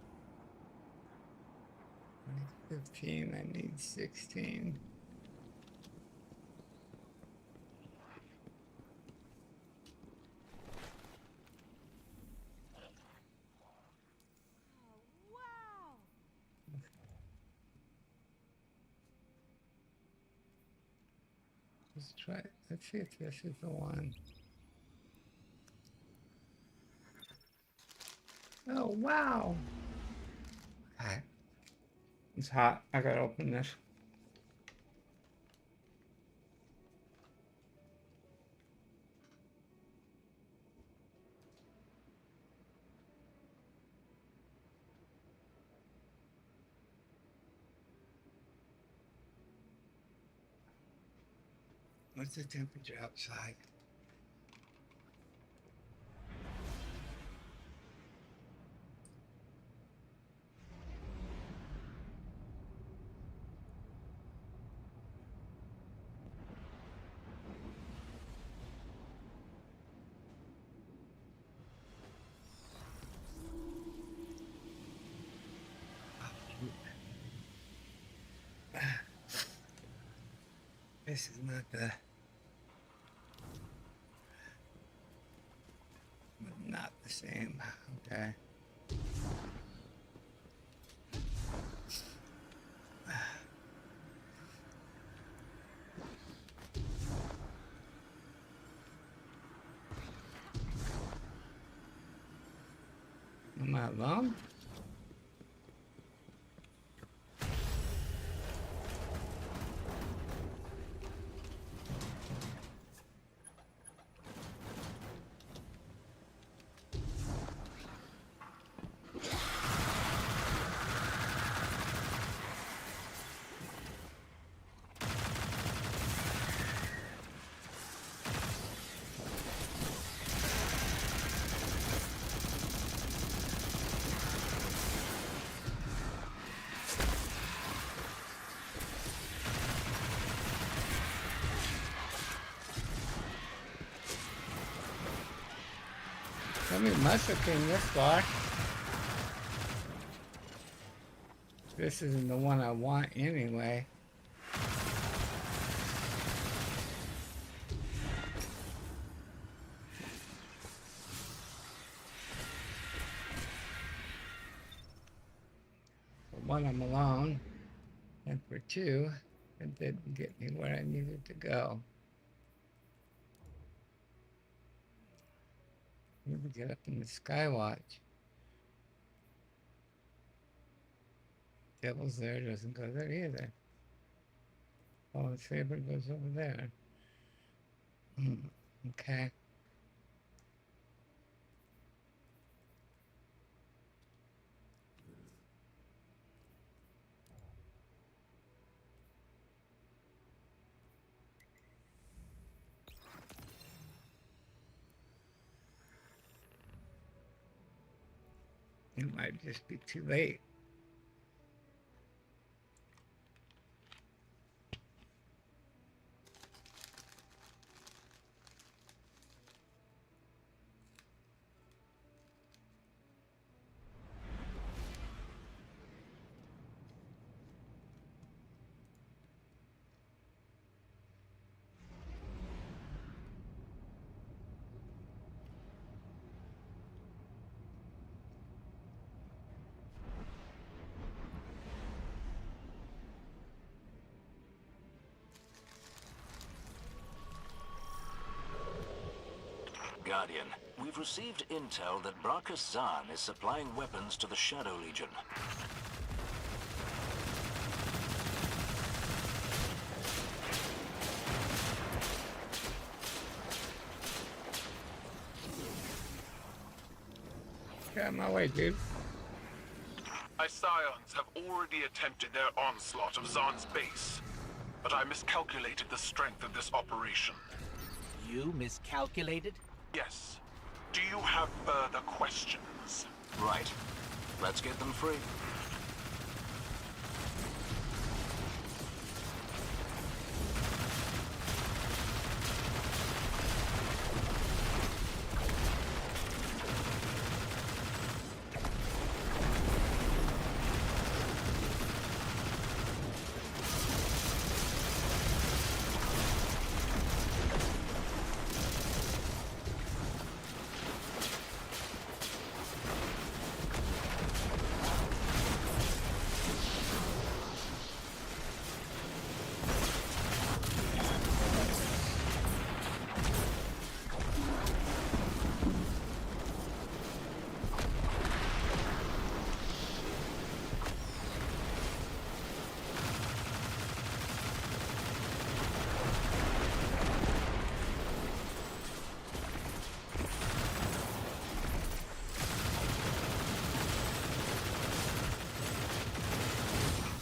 15, I need 16. Let's try it. Let's see if this is the one. Oh, wow. Okay. It's hot. I gotta open this. What's the temperature outside? This is not the same. Okay. Am I alone? Somebody must have came this far. This isn't the one I want anyway. For one, I'm alone. And for two, it didn't get me where I needed to go. Need to get up in the Skywatch. Devil's there, doesn't go there either. Oh, the Saber goes over there. Okay. It might just be too late. Guardian, we've received intel that Brachus Zahn is supplying weapons to the Shadow Legion. Get out of my way, dude. My scions have already attempted their onslaught of Zahn's base, but I miscalculated the strength of this operation. You miscalculated? Yes. Do you have further questions? Right. Let's get them free.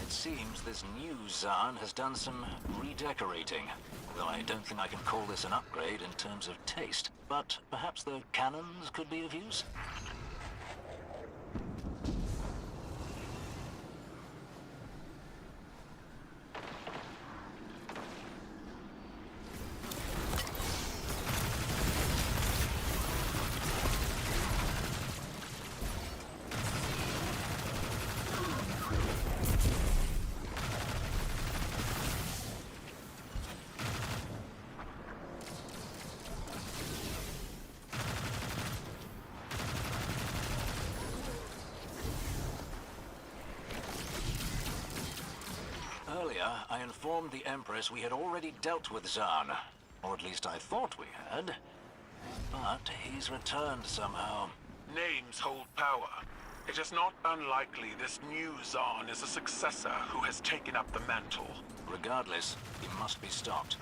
Seems this new Zahn has done some redecorating, though I don't think I can call this an upgrade in terms of taste, but perhaps the cannons could be of use? Earlier, I informed the Empress we had already dealt with Zahn, or at least I thought we had. But he's returned somehow. Names hold power. It is not unlikely this new Zahn is a successor who has taken up the mantle. Regardless, he must be stopped.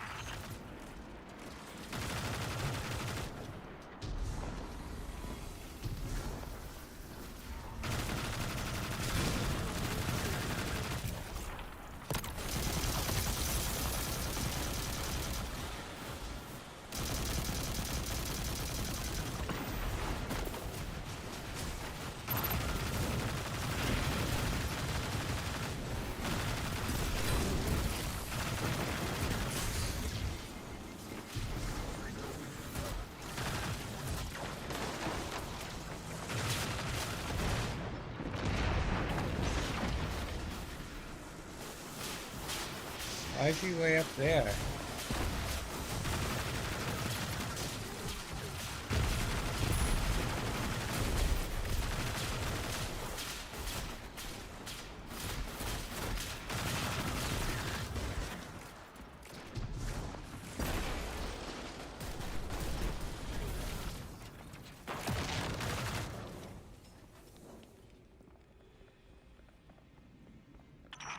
Why is he way up there?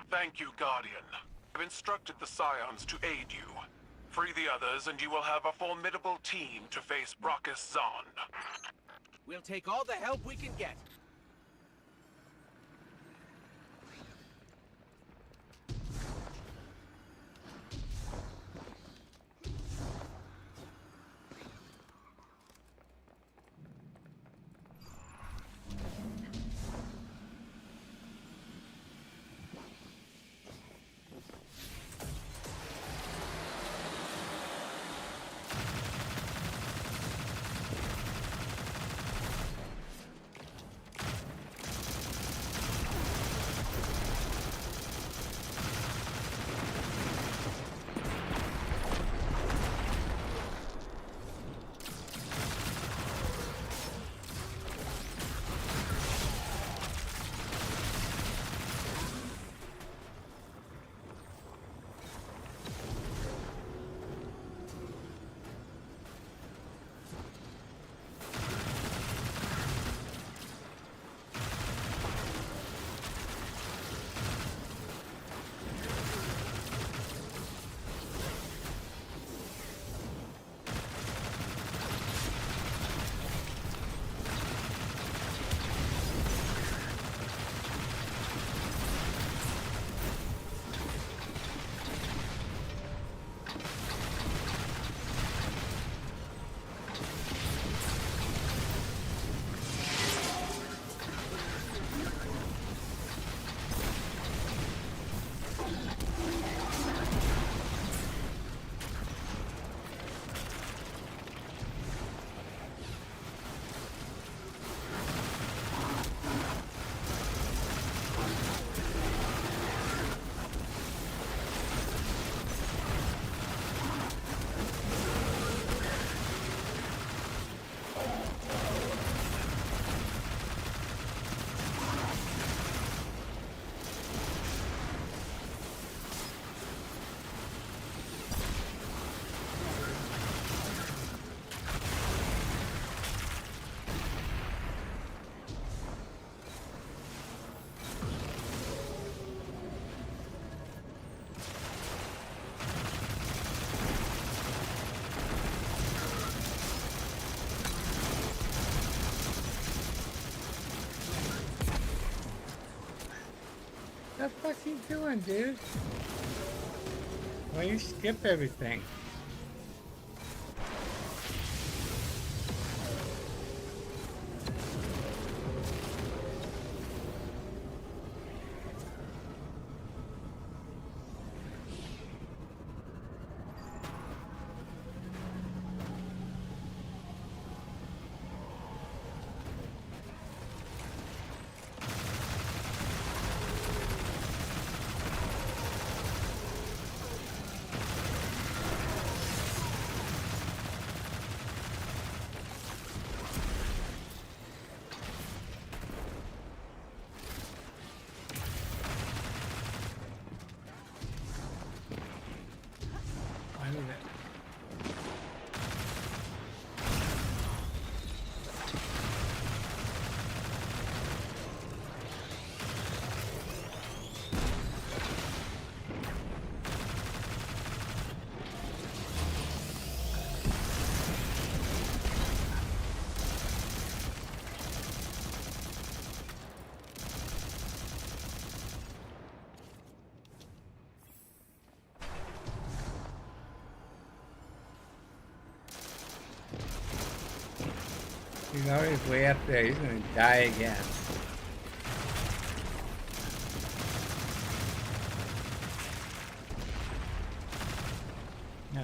Thank you, Guardian. I've instructed the Scions to aid you. Free the others, and you will have a formidable team to face Brachus Zahn. We'll take all the help we can get. What the fuck you doing, dude? Why you skip everything? He's always way up there. He's gonna die again. No.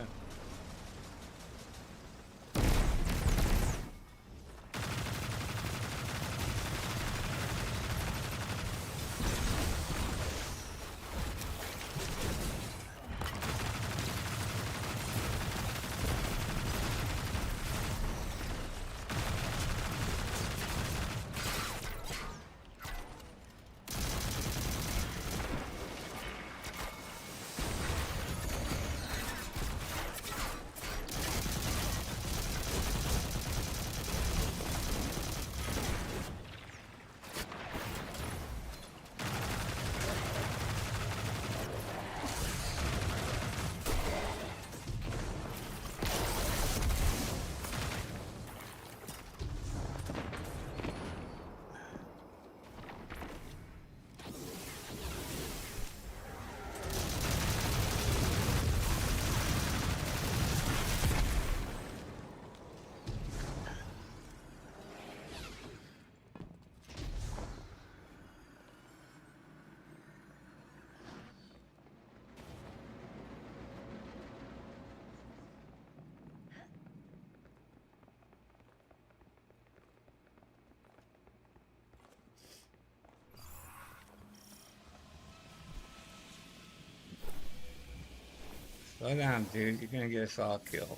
Slow down, dude. You're gonna get us all killed.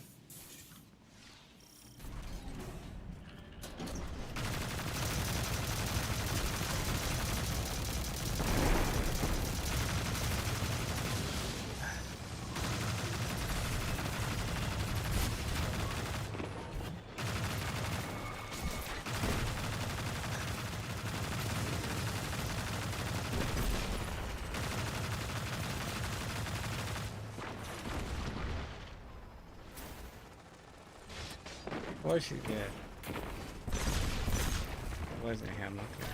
Of course you did. It wasn't him, okay.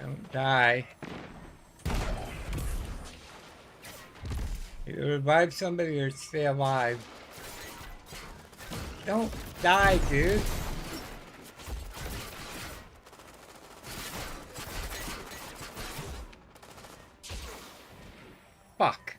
Don't die. Either revive somebody or stay alive. Don't die, dude. Fuck.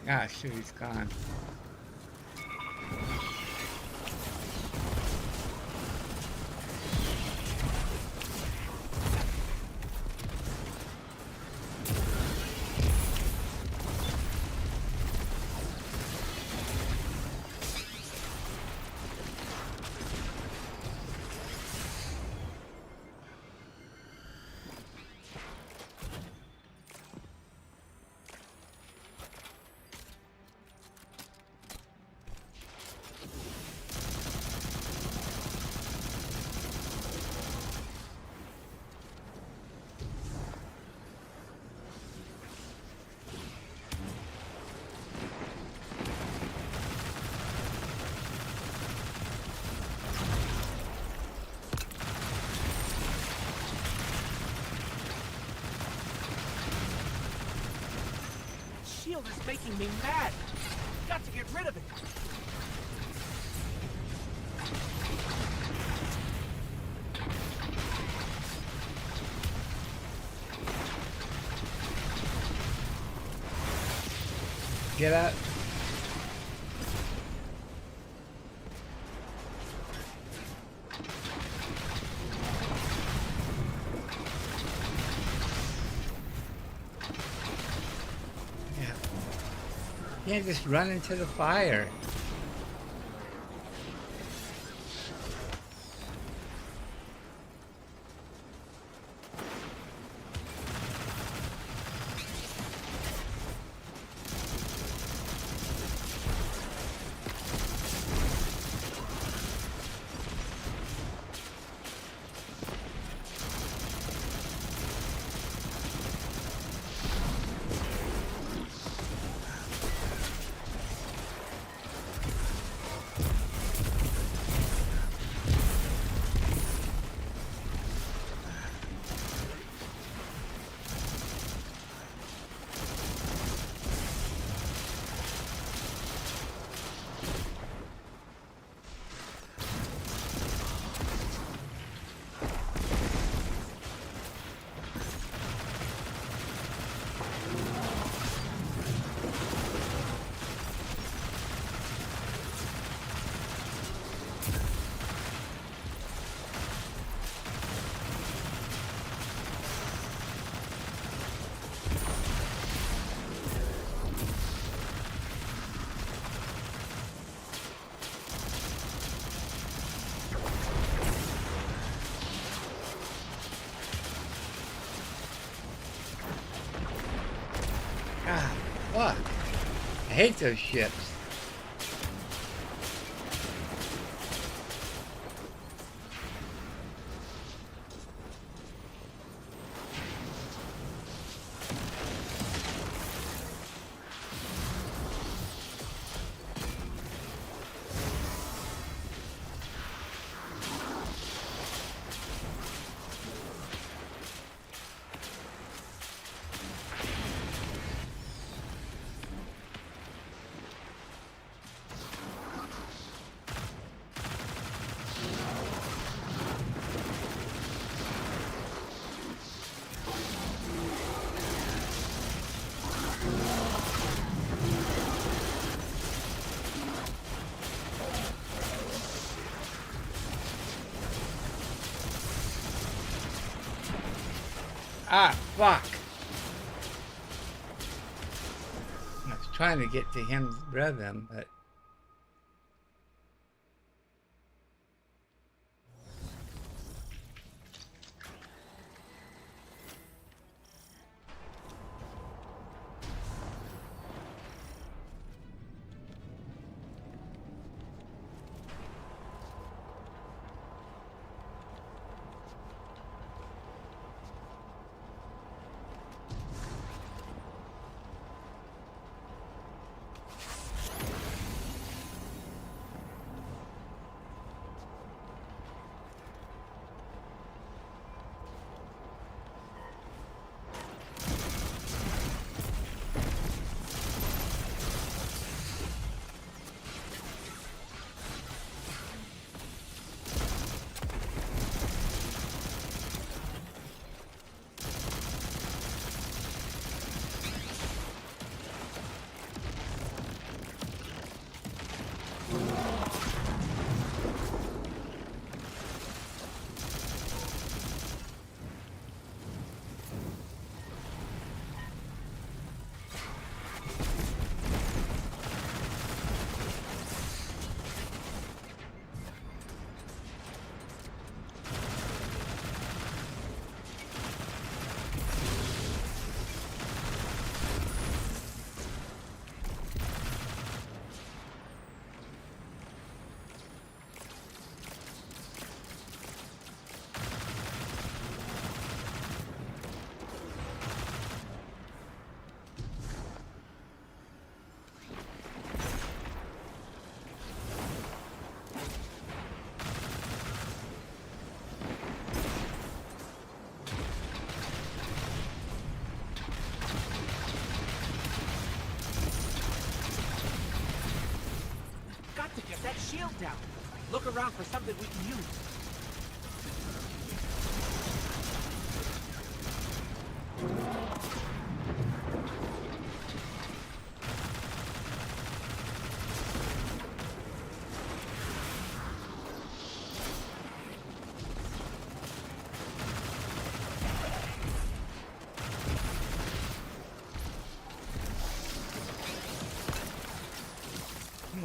Ah, shoot, he's gone. Shield is making me mad. Got to get rid of it. Get out. You can't just run into the fire. God, fuck. I hate those ships. Ah, fuck. I was trying to get to him, grab him, but... Got to get that shield down. Look around for something we can use.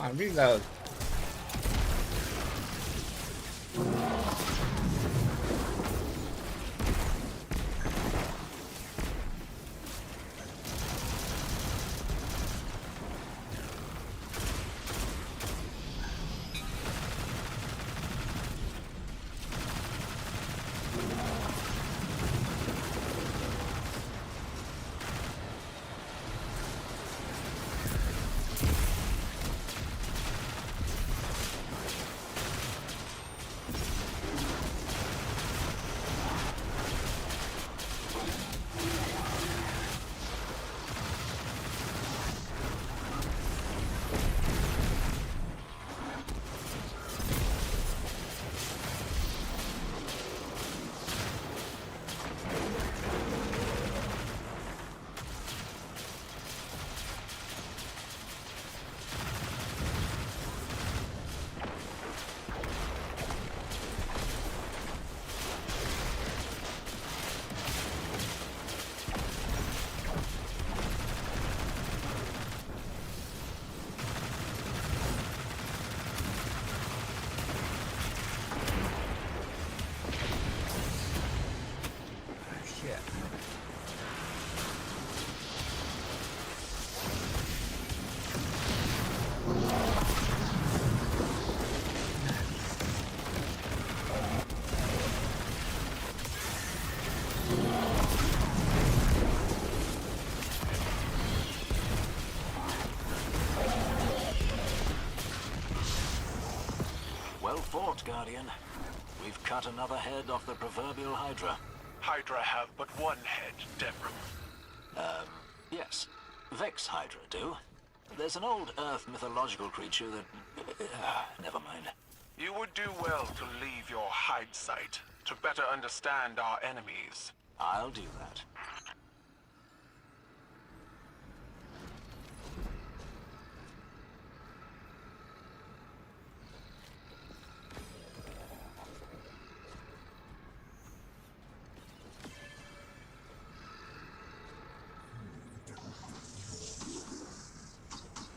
on, reload. Well fought, Guardian. We've cut another head off the proverbial Hydra. Hydra have but one head, Devrim. Yes. Vex Hydra do. There's an old Earth mythological creature that... never mind. You would do well to leave your hide site to better understand our enemies. I'll do that.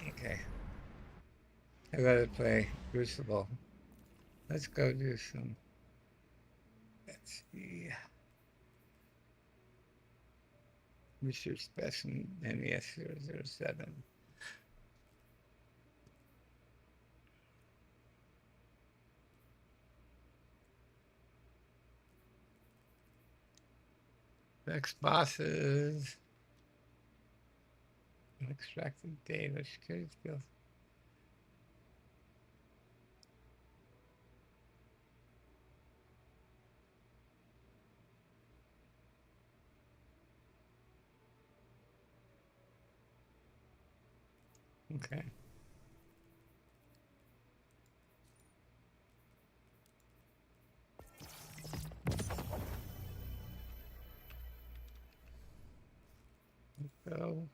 Okay. I gotta play Crucible. Let's go do some. Let's see. Research Specimen MES007. Vex bosses. Extracted data. Security skills. Okay. Let's go.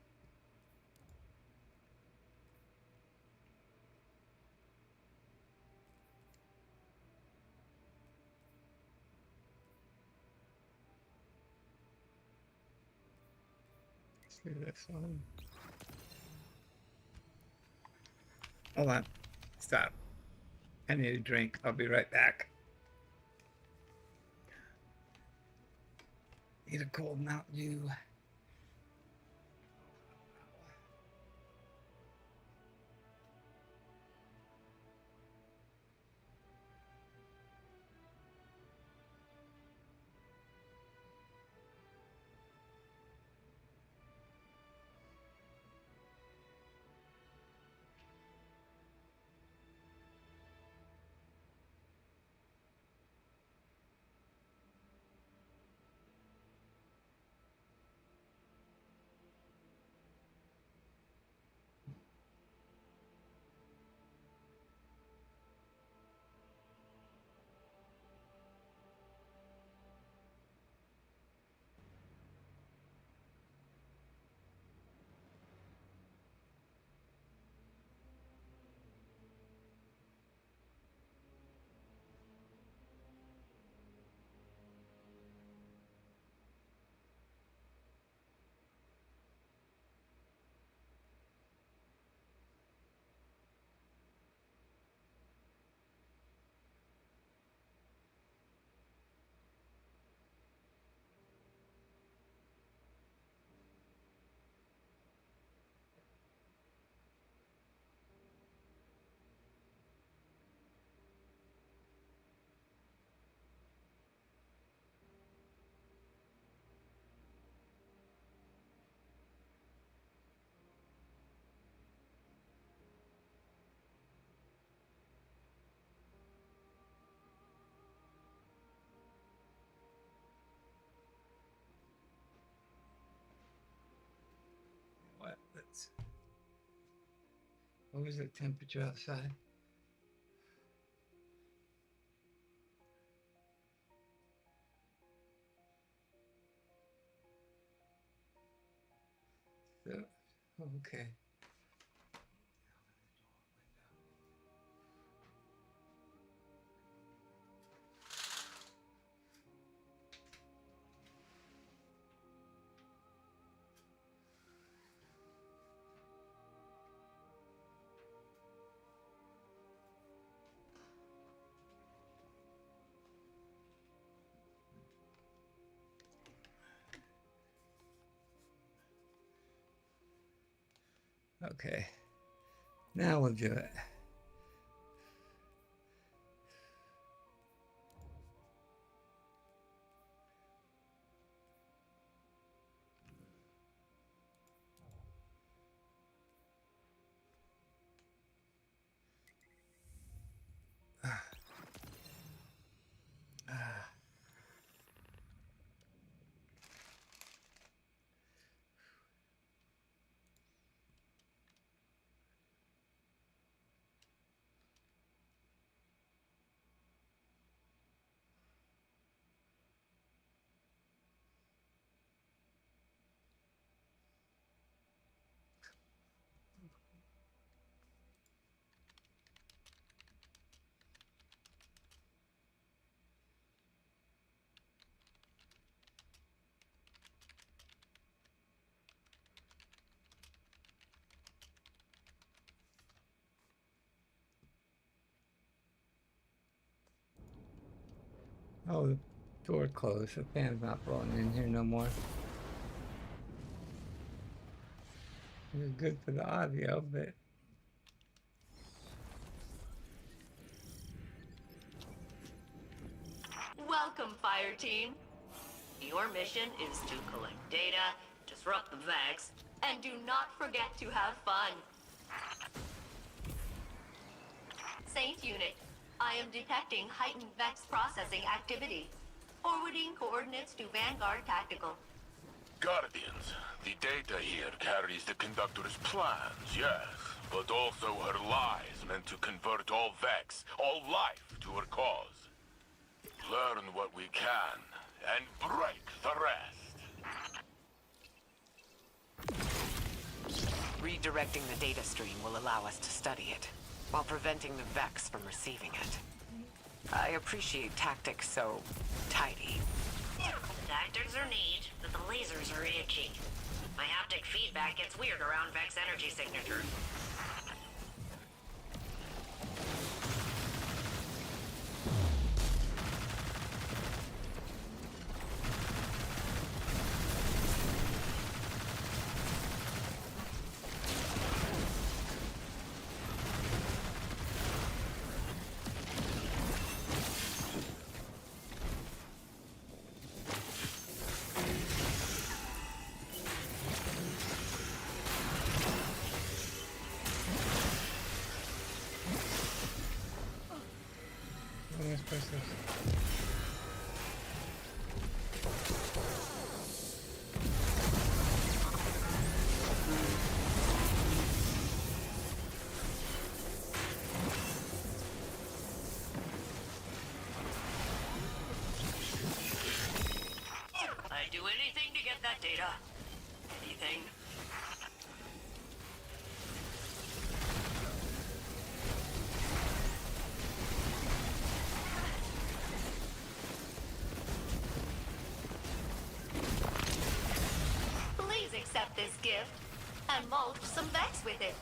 Let's do this one. Hold on. Stop. I need a drink. I'll be right back. Need a cold Mountain Dew. minutes. What was the temperature outside? So, okay. Okay, now we'll do it. Oh, the door closed. The fan's not blowing in here no more. It was good for the audio, but... Welcome, Fire Team. Your mission is to collect data, disrupt the Vex, and do not forget to have fun. Saint Unit, I am detecting heightened Vex processing activity. Forwarding coordinates to Vanguard Tactical. Guardians, the data here carries the Conductor's plans, yes, but also her lies meant to convert all Vex, all life, to her cause. Learn what we can, and break the rest. Redirecting the data stream will allow us to study it, while preventing the Vex from receiving it. I appreciate tactics so tidy. Tactics are neat, but the lasers are itchy. My haptic feedback gets weird around Vex energy signature. I'd do anything to get that data. Anything. Please accept this gift and mulch some Vex with it.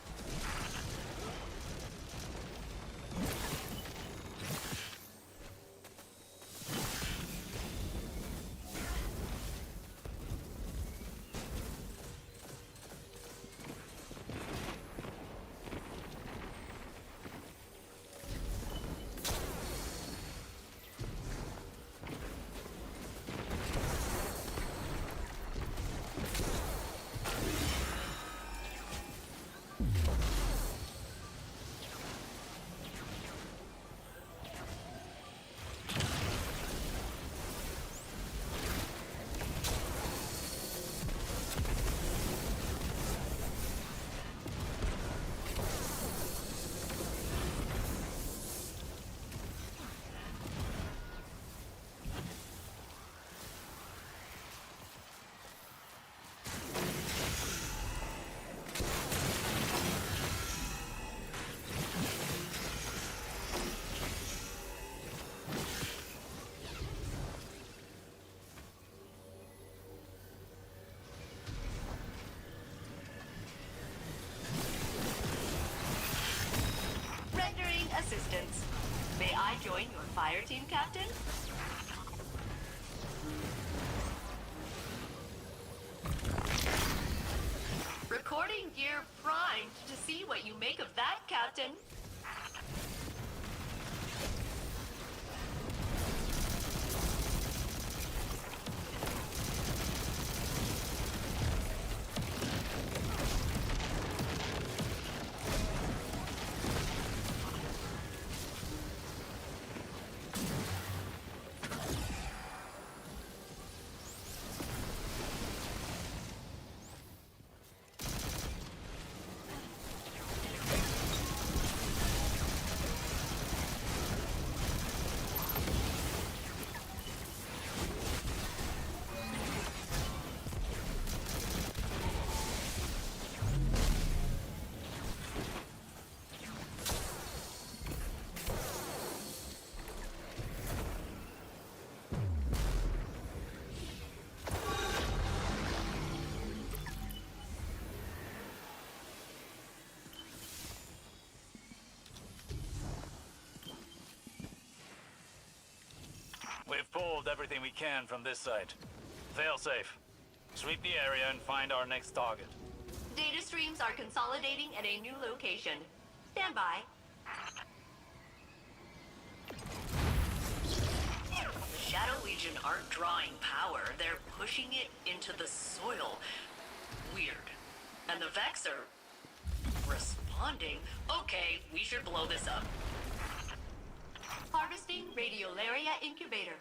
join your fire team, Captain? Recording gear primed to see what you make of that, Captain. We've pulled everything we can from this site. Fail safe. Sweep the area and find our next target. Data streams are consolidating at a new location. Stand by. The Shadow Legion aren't drawing power, they're pushing it into the soil. Weird. And the Vex are responding. Okay, we should blow this up. Harvesting Radiolaria Incubator.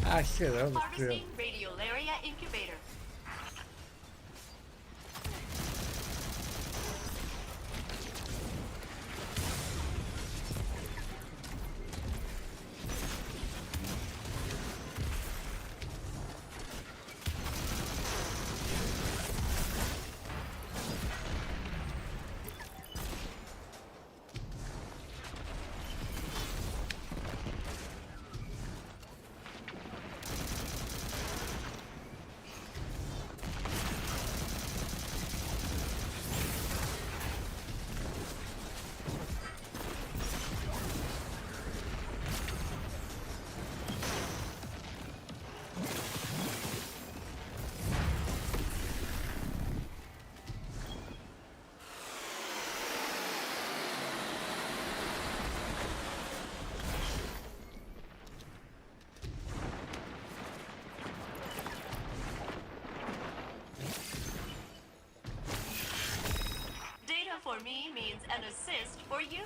Ah, shit, that was Harvesting real. Radiolaria Incubator. For me means an assist for you.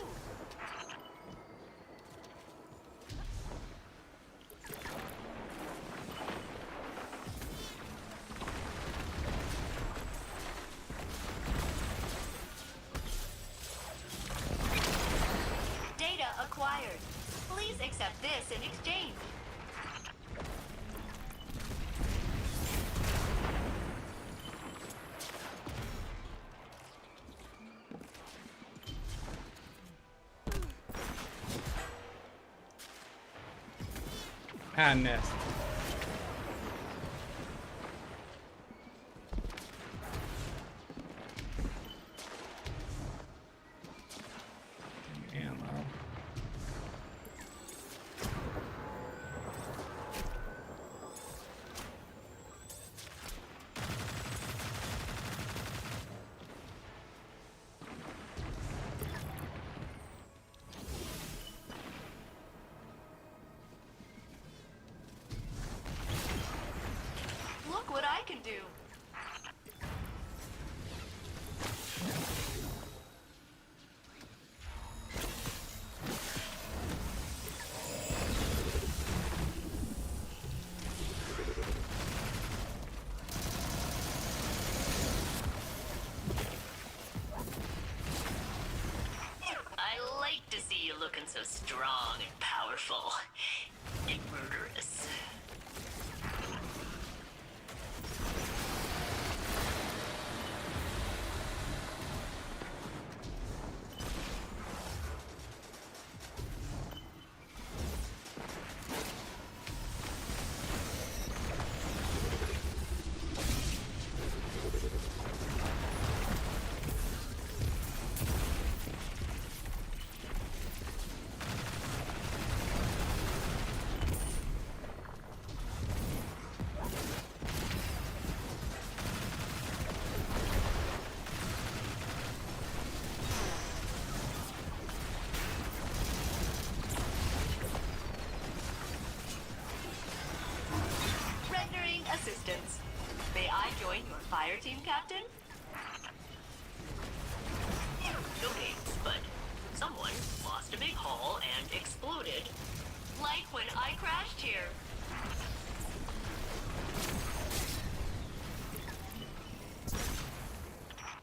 Data acquired. Please accept this in exchange. Ah, missed. Ammo. Look what I can do. to see you looking so strong and powerful and murderous. Assistance. May I join your fire team, Captain? No names, but someone lost a big haul and exploded. Like when I crashed here.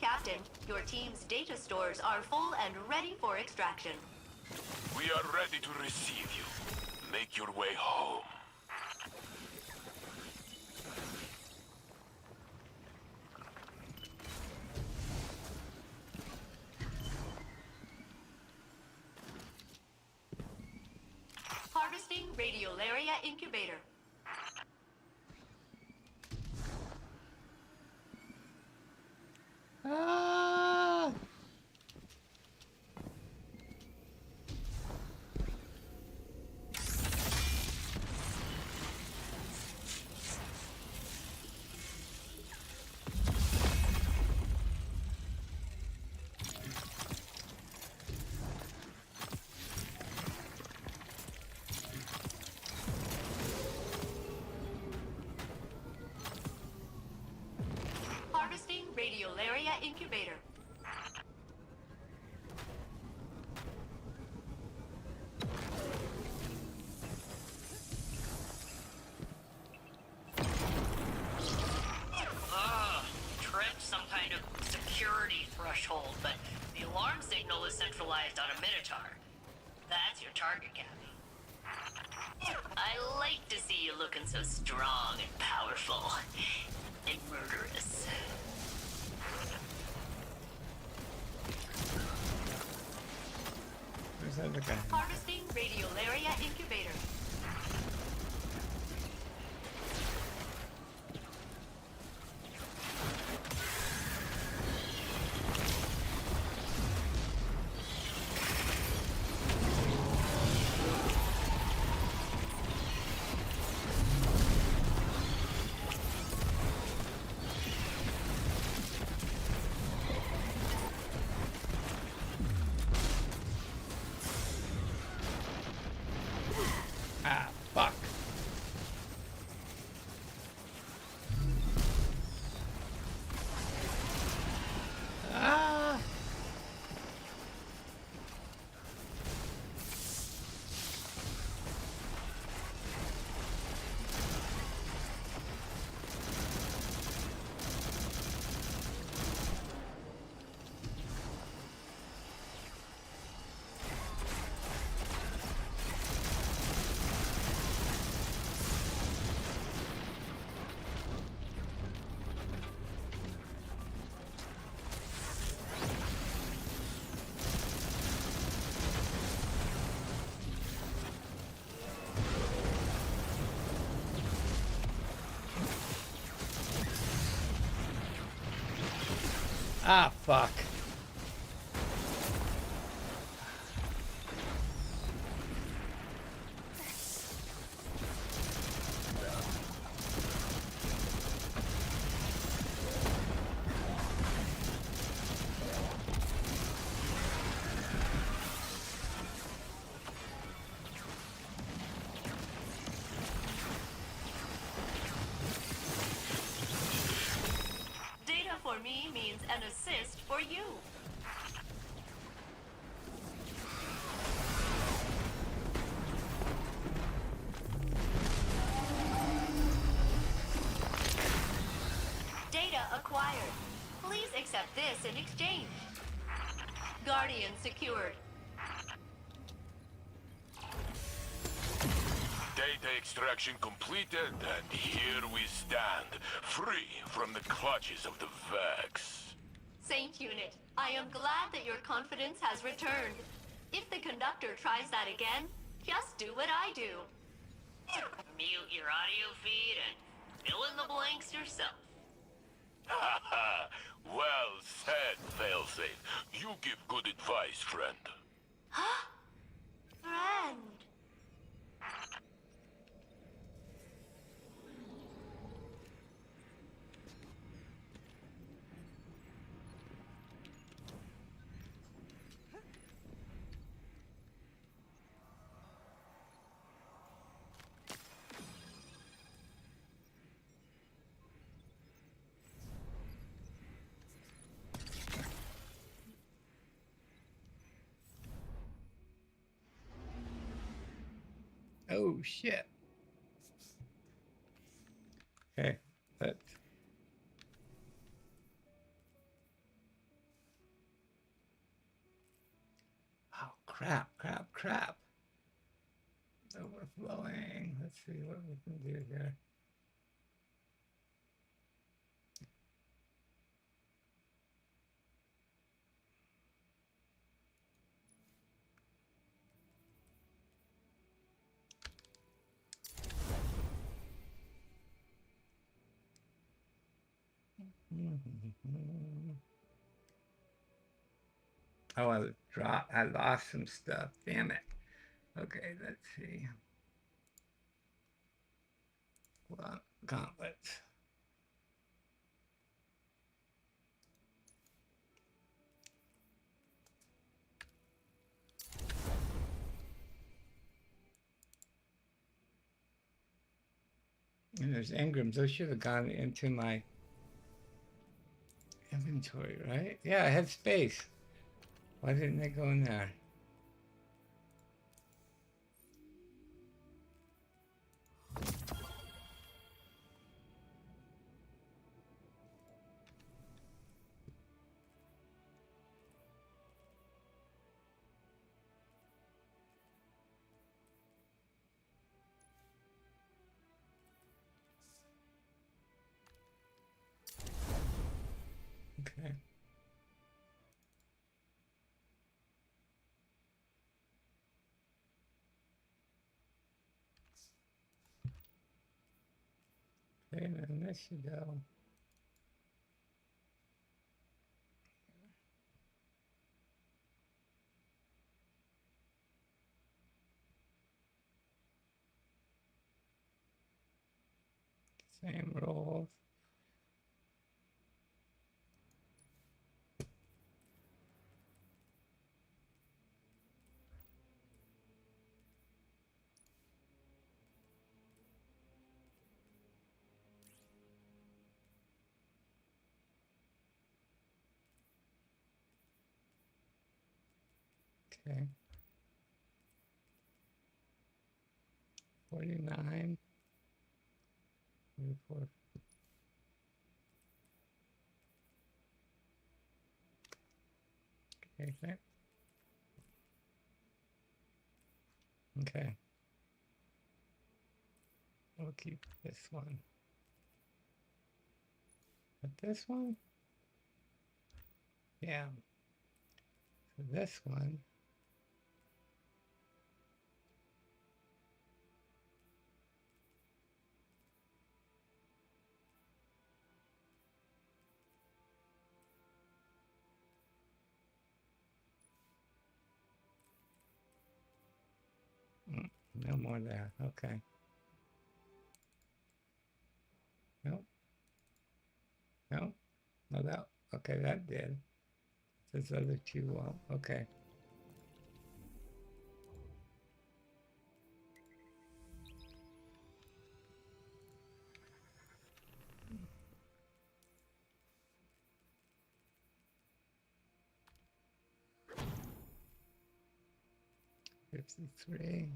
Captain, your team's data stores are full and ready for extraction. We are ready to receive you. Make your way home. Harvesting Radiolaria Incubator. Ah! Harvesting Radiolaria Incubator. Tripped some kind of security threshold, but the alarm signal is centralized on a Minotaur. That's your target, Captain. I like to see you looking so strong and powerful and murderous. Where's that other guy? Harvesting Radiolaria Incubator. Ah, fuck. Ah! Ah, fuck. Data for me means an assist for you. Data acquired. Please accept this in exchange. Guardian secured. extraction completed, and here we stand, free from the clutches of the Vex. Saint Unit, I am glad that your confidence has returned. If the conductor tries that again, just do what I do. Mute your audio feed and fill in the blanks yourself. Ha ha! Well said, Failsafe. You give good advice, friend. Huh? Friend. Oh shit. Okay, let's. Oh crap, crap, crap. Overflowing. Let's see what we can do here. Oh, I lost some stuff. Damn it. Okay, let's see. Well, gauntlets. And there's engrams. Those should have gone into my inventory, right? Yeah, I had space. Why didn't they go in there? Okay. Okay, and then this should go. Same rolls. Okay. 49. 44. Okay. Okay. We'll keep this one. But this one? Yeah. So this one. No more there. Okay. Nope. No. No, that. Okay, that did. Those other two won't. Okay. $53.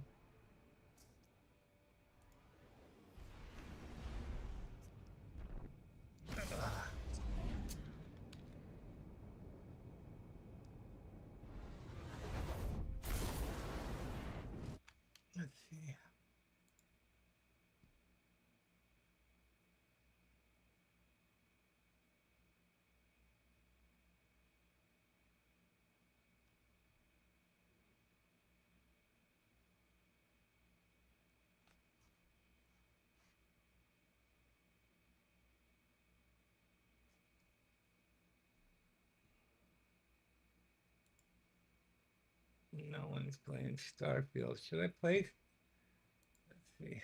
Let's see. Everyone's playing Starfield. Should I play? Let's see.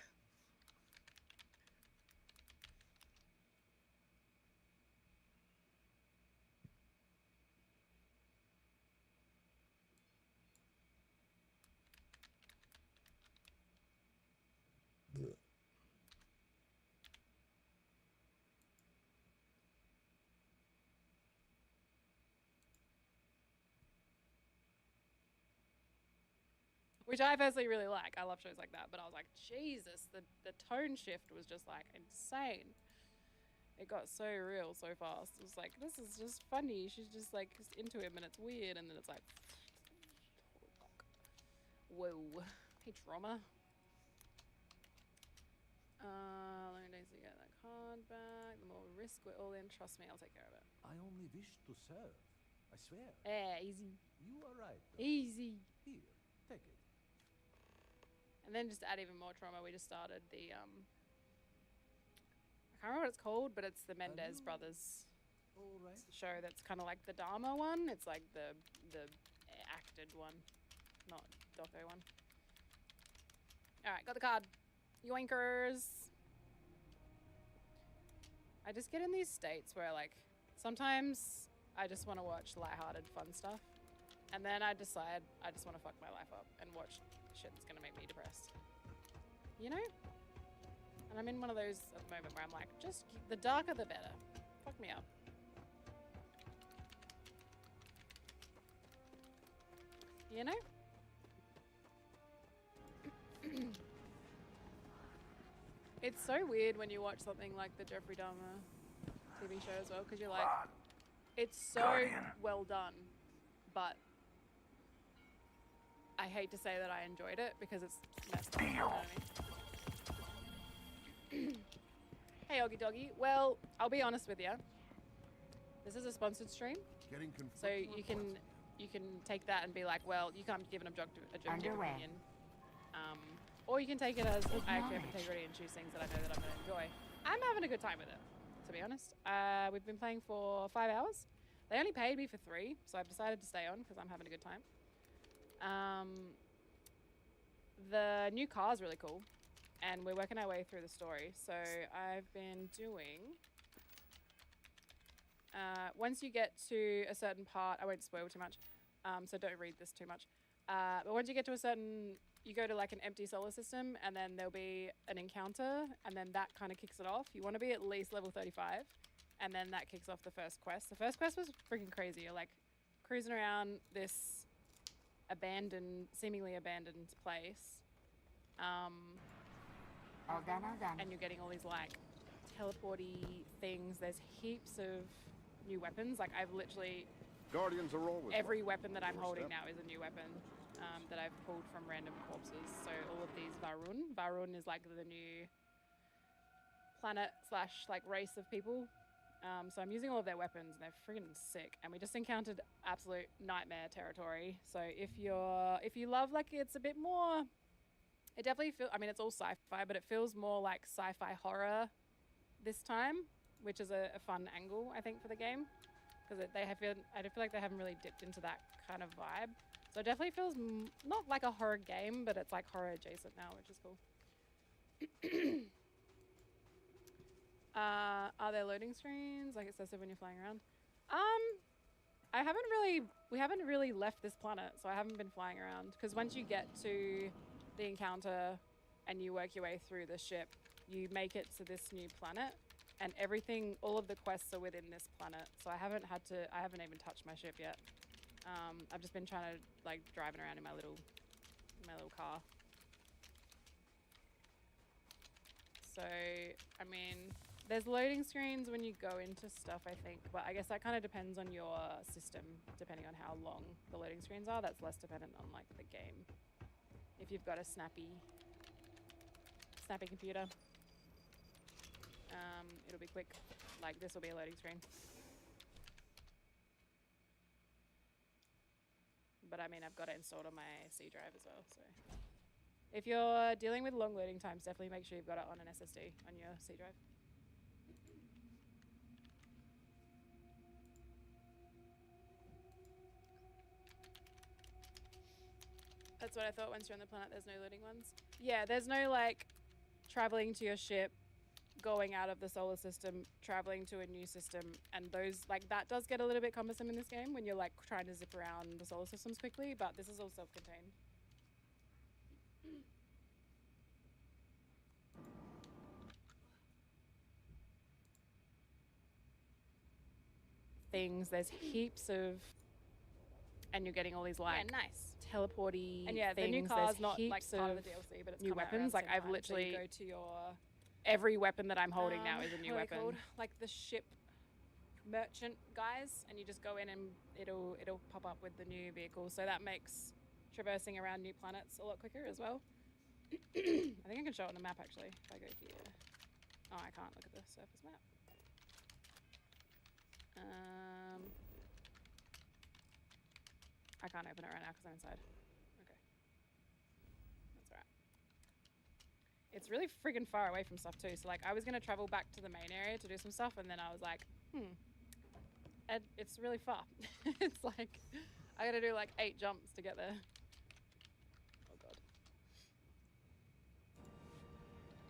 Which I personally really like. I love shows like that, but I was like, Jesus, the tone shift was just like insane. It got so real so fast. It was like, this is just funny. She's just like just into him and it's weird, and then it's like, whoa. Hey, trauma. Long days to get that card back. The more risk we're all in, trust me, I'll take care of it. I only wish to serve. I swear. Easy. You are right. Easy. Here, take it. And then just to add even more trauma, we just started the, I can't remember what it's called, but it's the Mendez brothers show that's kind of like the Dharma one. It's like the acted one, not doco one. Alright, got the card. Yoinkers. I just get in these states where like, sometimes I just want to watch lighthearted fun stuff. And then I decide I just want to fuck my life up and watch shit that's gonna make me depressed. You know? And I'm in one of those at the moment where I'm like, just the darker the better. Fuck me up. You know? It's so weird when you watch something like the Jeffrey Dahmer TV show as well, because you're like, it's so well done, but I hate to say that I enjoyed it because it's messed up. You know what I mean? Hey, OggieDoggie. Well, I'll be honest with you. This is a sponsored stream, so you can take that and be like, well, you can't give an objective opinion. Or you can take it as I actually have integrity and choose things that I know that I'm going to enjoy. I'm having a good time with it, to be honest. We've been playing for 5 hours. They only paid me for 3, so I've decided to stay on because I'm having a good time. The new car is really cool, and we're working our way through the story. So I've been doing, once you get to a certain part, I won't spoil too much, so don't read this too much. But once you get to a certain, you go to like an empty solar system, and then there'll be an encounter, and then that kind of kicks it off. You want to be at least level 35, and then that kicks off the first quest. The first quest was freaking crazy. You're like cruising around this seemingly abandoned place, and you're getting all these like teleporty things. There's heaps of new weapons. Like I've literally, Guardians are always every weapon that I'm holding now is a new weapon that I've pulled from random corpses. So all of these Varun is like the new planet / like race of people. So I'm using all of their weapons, and they're freaking sick. And we just encountered absolute nightmare territory. So if you love, like, it's a bit more, it definitely feels, I mean, it's all sci-fi, but it feels more like sci-fi horror this time, which is a fun angle, I think, for the game. Because I feel like they haven't really dipped into that kind of vibe. So it definitely feels not like a horror game, but it's like horror adjacent now, which is cool. Are there loading screens like excessive when you're flying around? We haven't really left this planet, so I haven't been flying around, because once you get to the encounter and you work your way through the ship, you make it to this new planet, and all of the quests are within this planet. So I haven't even touched my ship yet. I've just been trying to like driving around in my little car. So, I mean, there's loading screens when you go into stuff, I think, but I guess that kind of depends on your system, depending on how long the loading screens are. That's less dependent on like the game. If you've got a snappy computer, it'll be quick. Like this will be a loading screen. But I mean, I've got it installed on my C drive as well, so. If you're dealing with long loading times, definitely make sure you've got it on an SSD on your C drive. That's what I thought. Once you're on the planet, there's no loading ones. Yeah, there's no like traveling to your ship, going out of the solar system, traveling to a new system, and those like that does get a little bit cumbersome in this game when you're like trying to zip around the solar systems quickly. But this is all self-contained. Things. There's heaps of, and you're getting all these like nice teleporty. And yeah, the new car's not like part of the DLC, but it's new weapons. Like I've literally go to your every weapon that I'm holding now is a new weapon. Like the ship merchant guys, and you just go in and it'll pop up with the new vehicle. So that makes traversing around new planets a lot quicker as well. I think I can show it on the map actually if I go here. Oh, I can't look at the surface map. I can't open it right now because I'm inside. Okay. That's alright. It's really friggin' far away from stuff too. So like I was gonna travel back to the main area to do some stuff, and then I was like, and it's really far. It's like I gotta do like 8 jumps to get there. Oh god.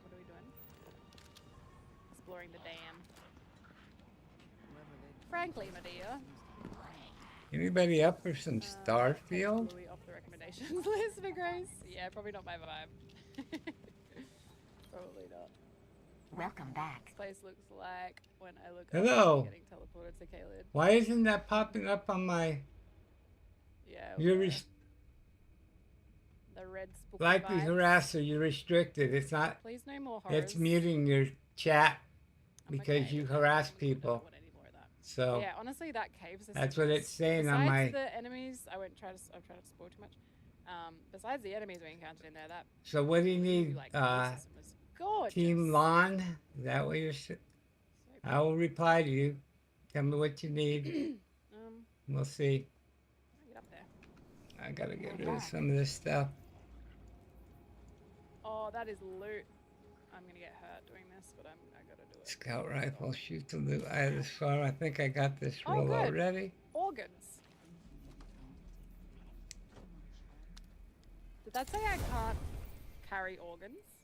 What are we doing? Exploring the dam. Frankly, my dear. Anybody up for some Starfield? Completely off the recommendations list for Grace. Yeah, probably not my vibe. Probably not. Welcome back. This place looks like when I look Hello. up getting teleported to Caled. Why isn't that popping up on my... Yeah. You're the red spooky like the vibes. harasser, you're restricted. It's not... Please no more horrors. It's muting your chat because you harass people. So yeah, honestly, that cave system. that's what it's saying besides on my... the enemies, I've tried to spoil too much. Besides the enemies we encountered in there, that... So what do you need? Gorgeous. Team Lawn? Is that what you're saying? I will reply to you. Tell me what you need. We'll see. Get up there. I gotta get rid of some of this stuff. Oh, that is loot. I'm gonna get hurt doing this, but I gotta do it. Scout rifle, shoot the loot out of this far. I think I got this roll already. Organs. Did that say I can't carry organs?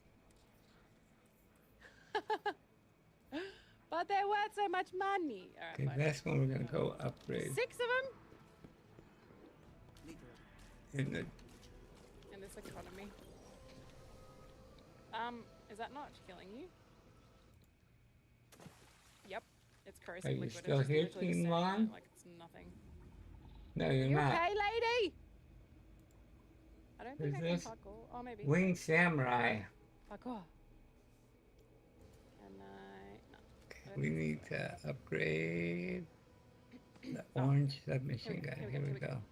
But they're worth so much money. All right, Okay, that's when we're gonna go upgrade. 6 of them? In this economy. Is that not killing you? Yep, it's corrosive Are you liquid. still It's here, literally Team sitting Lon? there like it's nothing. No, you're You not. okay, lady? I don't think Who's I can this? parkour. Oh, maybe. Winged Samurai. Parkour. Can I? No. We need to upgrade the orange submachine gun. Here we go.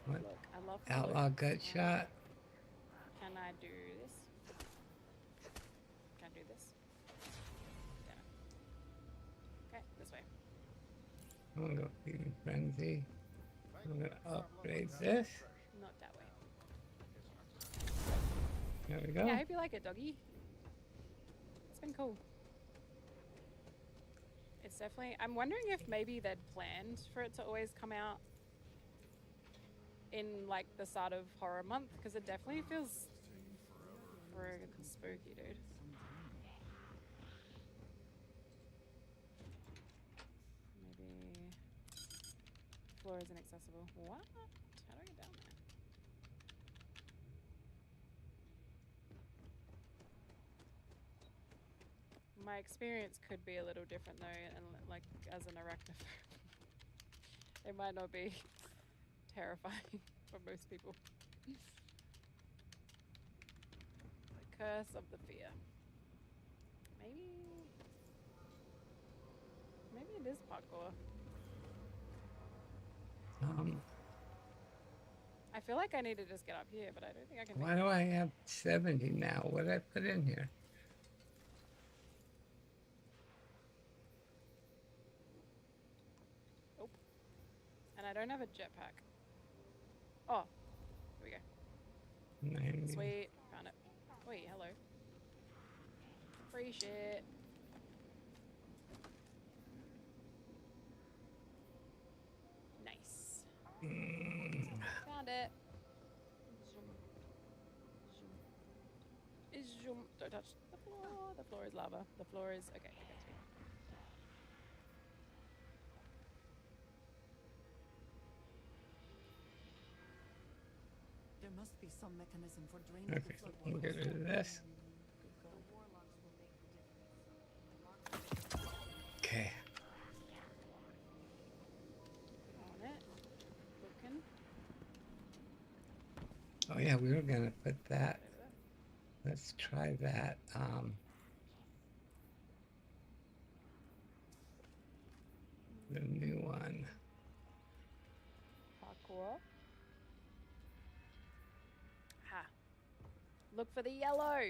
What? Look, I love Outlaw gut shot. Can I do this? Can I do this? Damn it. Okay, this way. I'm gonna go Feeding Frenzy. I'm gonna upgrade this. Not that way. There we go. Yeah, I hope you like it, doggy. It's been cool. It's definitely... I'm wondering if maybe they'd planned for it to always come out in, like, the start of horror month, because it definitely feels friggin' spooky, dude. Maybe... Floor is inaccessible. What? How do I get down there? My experience could be a little different though, and like as an arachnophobe, it might not be terrifying for most people. The curse of the fear. Maybe it is parkour. I feel like I need to just get up here, but I don't think I can. Why do I have 70 now? What did I put in here? Oh. And I don't have a jetpack. Oh. Here we go. 90. Sweet. Found it. Wait, hello. Free shit. Nice. Found it. Please jump. Don't touch the floor. The floor is lava. The floor is okay. Okay, There must be some mechanism for draining Okay, we'll get rid of this. Okay. on it. Looking. Oh yeah, we were gonna put that. Let's try that. The new one. Parkour. Ha. Look for the yellow.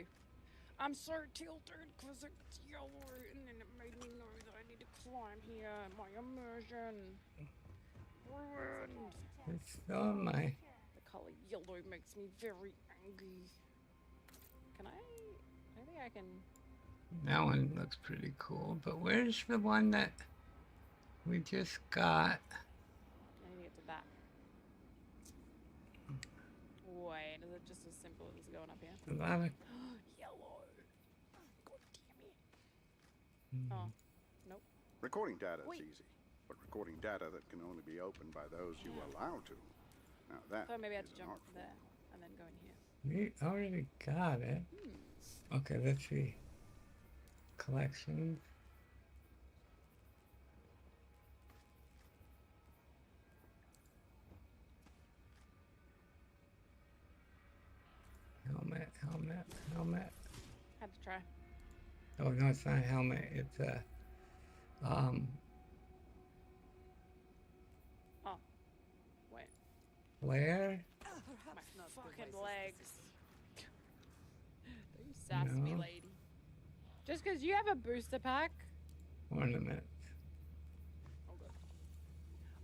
I'm so tilted because it's yellow and then it made me know that I need to climb here. My immersion. Ruined. It's still in my. The color yellow makes me very angry. Can I think I can. That one looks pretty cool, but where's the one that we just got? I need to get to that. Wait, is it just as simple as going up here? A lot of. Yellow. God damn it. Oh, nope. Recording data is Wait. easy, but recording data that can only be opened by those you allow to. Now that So maybe I have is to an jump art form. there and then go in here. We already got it. Okay, let's see. Collections. Helmet, helmet, helmet. Had to try. Oh no, it's not a helmet. It's a Oh. Wait. flare. My fucking legs. Don't you sass me, No. lady. Just because you have a booster pack? Ornament. Oh, good.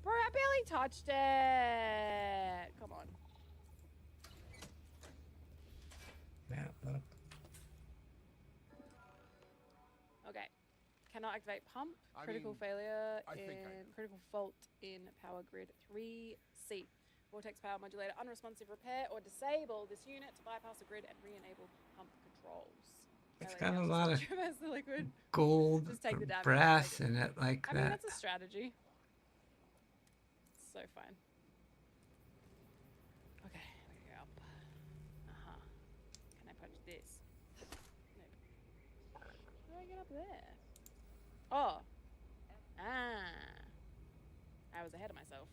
Bro, I barely touched it. Come on. That look. Okay. Cannot activate pump. Critical failure in critical fault in power grid 3C. Vortex power modulator unresponsive. Repair or disable this unit to bypass the grid and re-enable pump controls. It's Okay, got a just lot of traverse the liquid. gold Just take the damage, brass take it. in it like I mean, that. that's a strategy. It's so fun. Okay, we go up. Uh-huh. Can I punch this? No. How do I get up there? Oh. Ah. I was ahead of myself.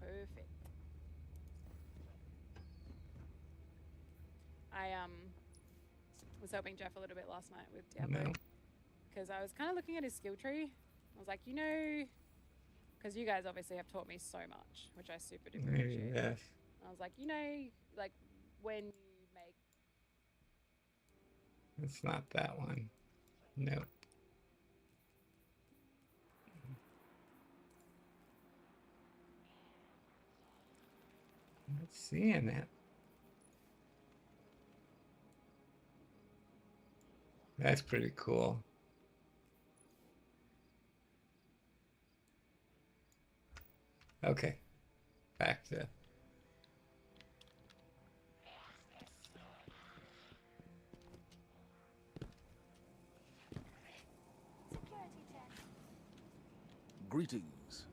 Perfect. I was helping Jeff a little bit last night with Diablo. No. Because I was kind of looking at his skill tree. I was like, you know, because you guys obviously have taught me so much, which I super duper Maybe appreciate. yes. I was like, you know, like when you make. It's not that one. Nope. Not seeing it. That's pretty cool. Okay. Back to Greetings.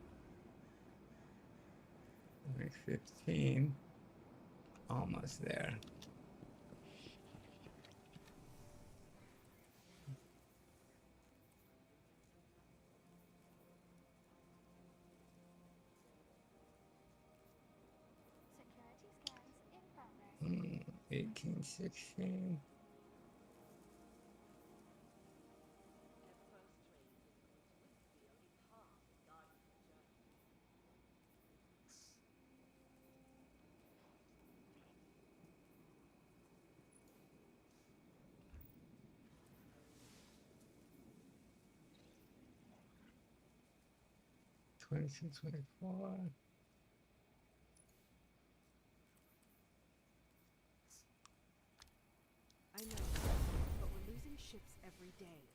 week 15. Almost there. Security scans in progress. 18, 16. Twenty-two, 24. I know, but we're losing ships every day.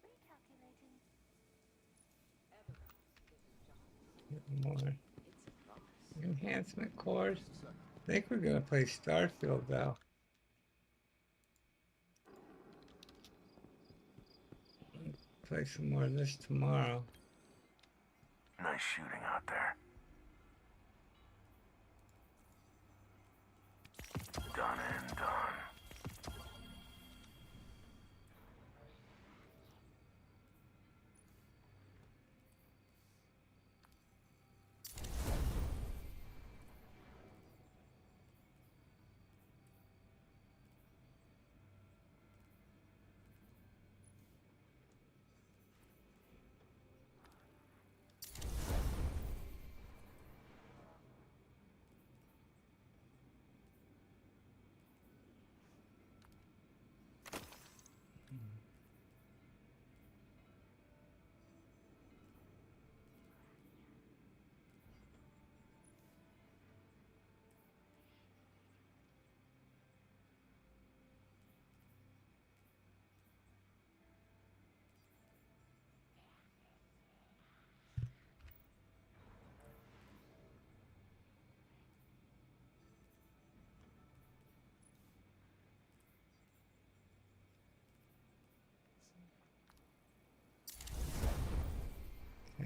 Recalculating. More enhancement cores. I think we're gonna play Starfield though. Play some more of this tomorrow. Nice shooting out there. Done and done.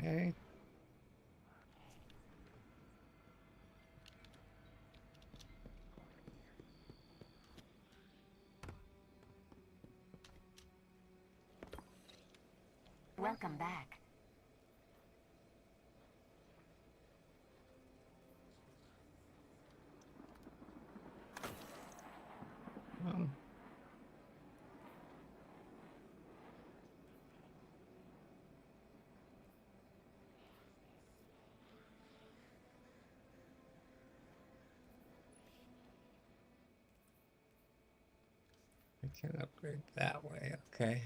Okay. Welcome back. I can upgrade that way. Okay.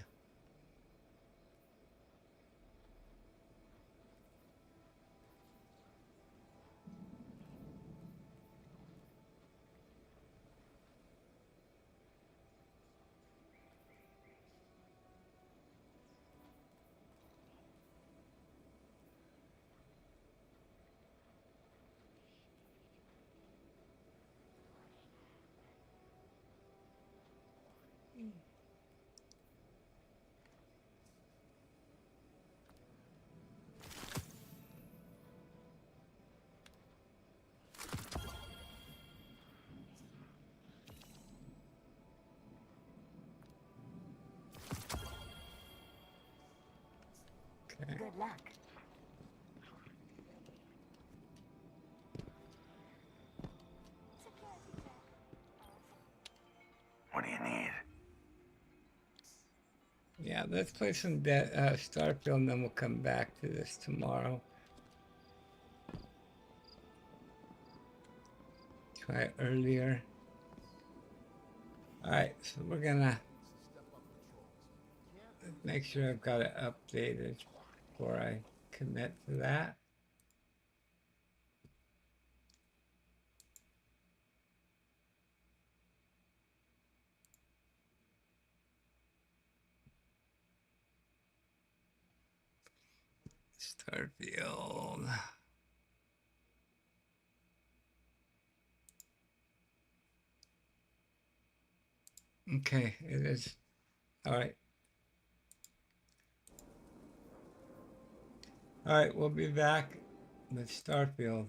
Good luck. What do you need? Yeah, let's play some Starfield and then we'll come back to this tomorrow. Try earlier. Alright, so we're gonna make sure I've got it updated before I commit to that. Starfield. Okay, it is. All right. All right, we'll be back with Starfield.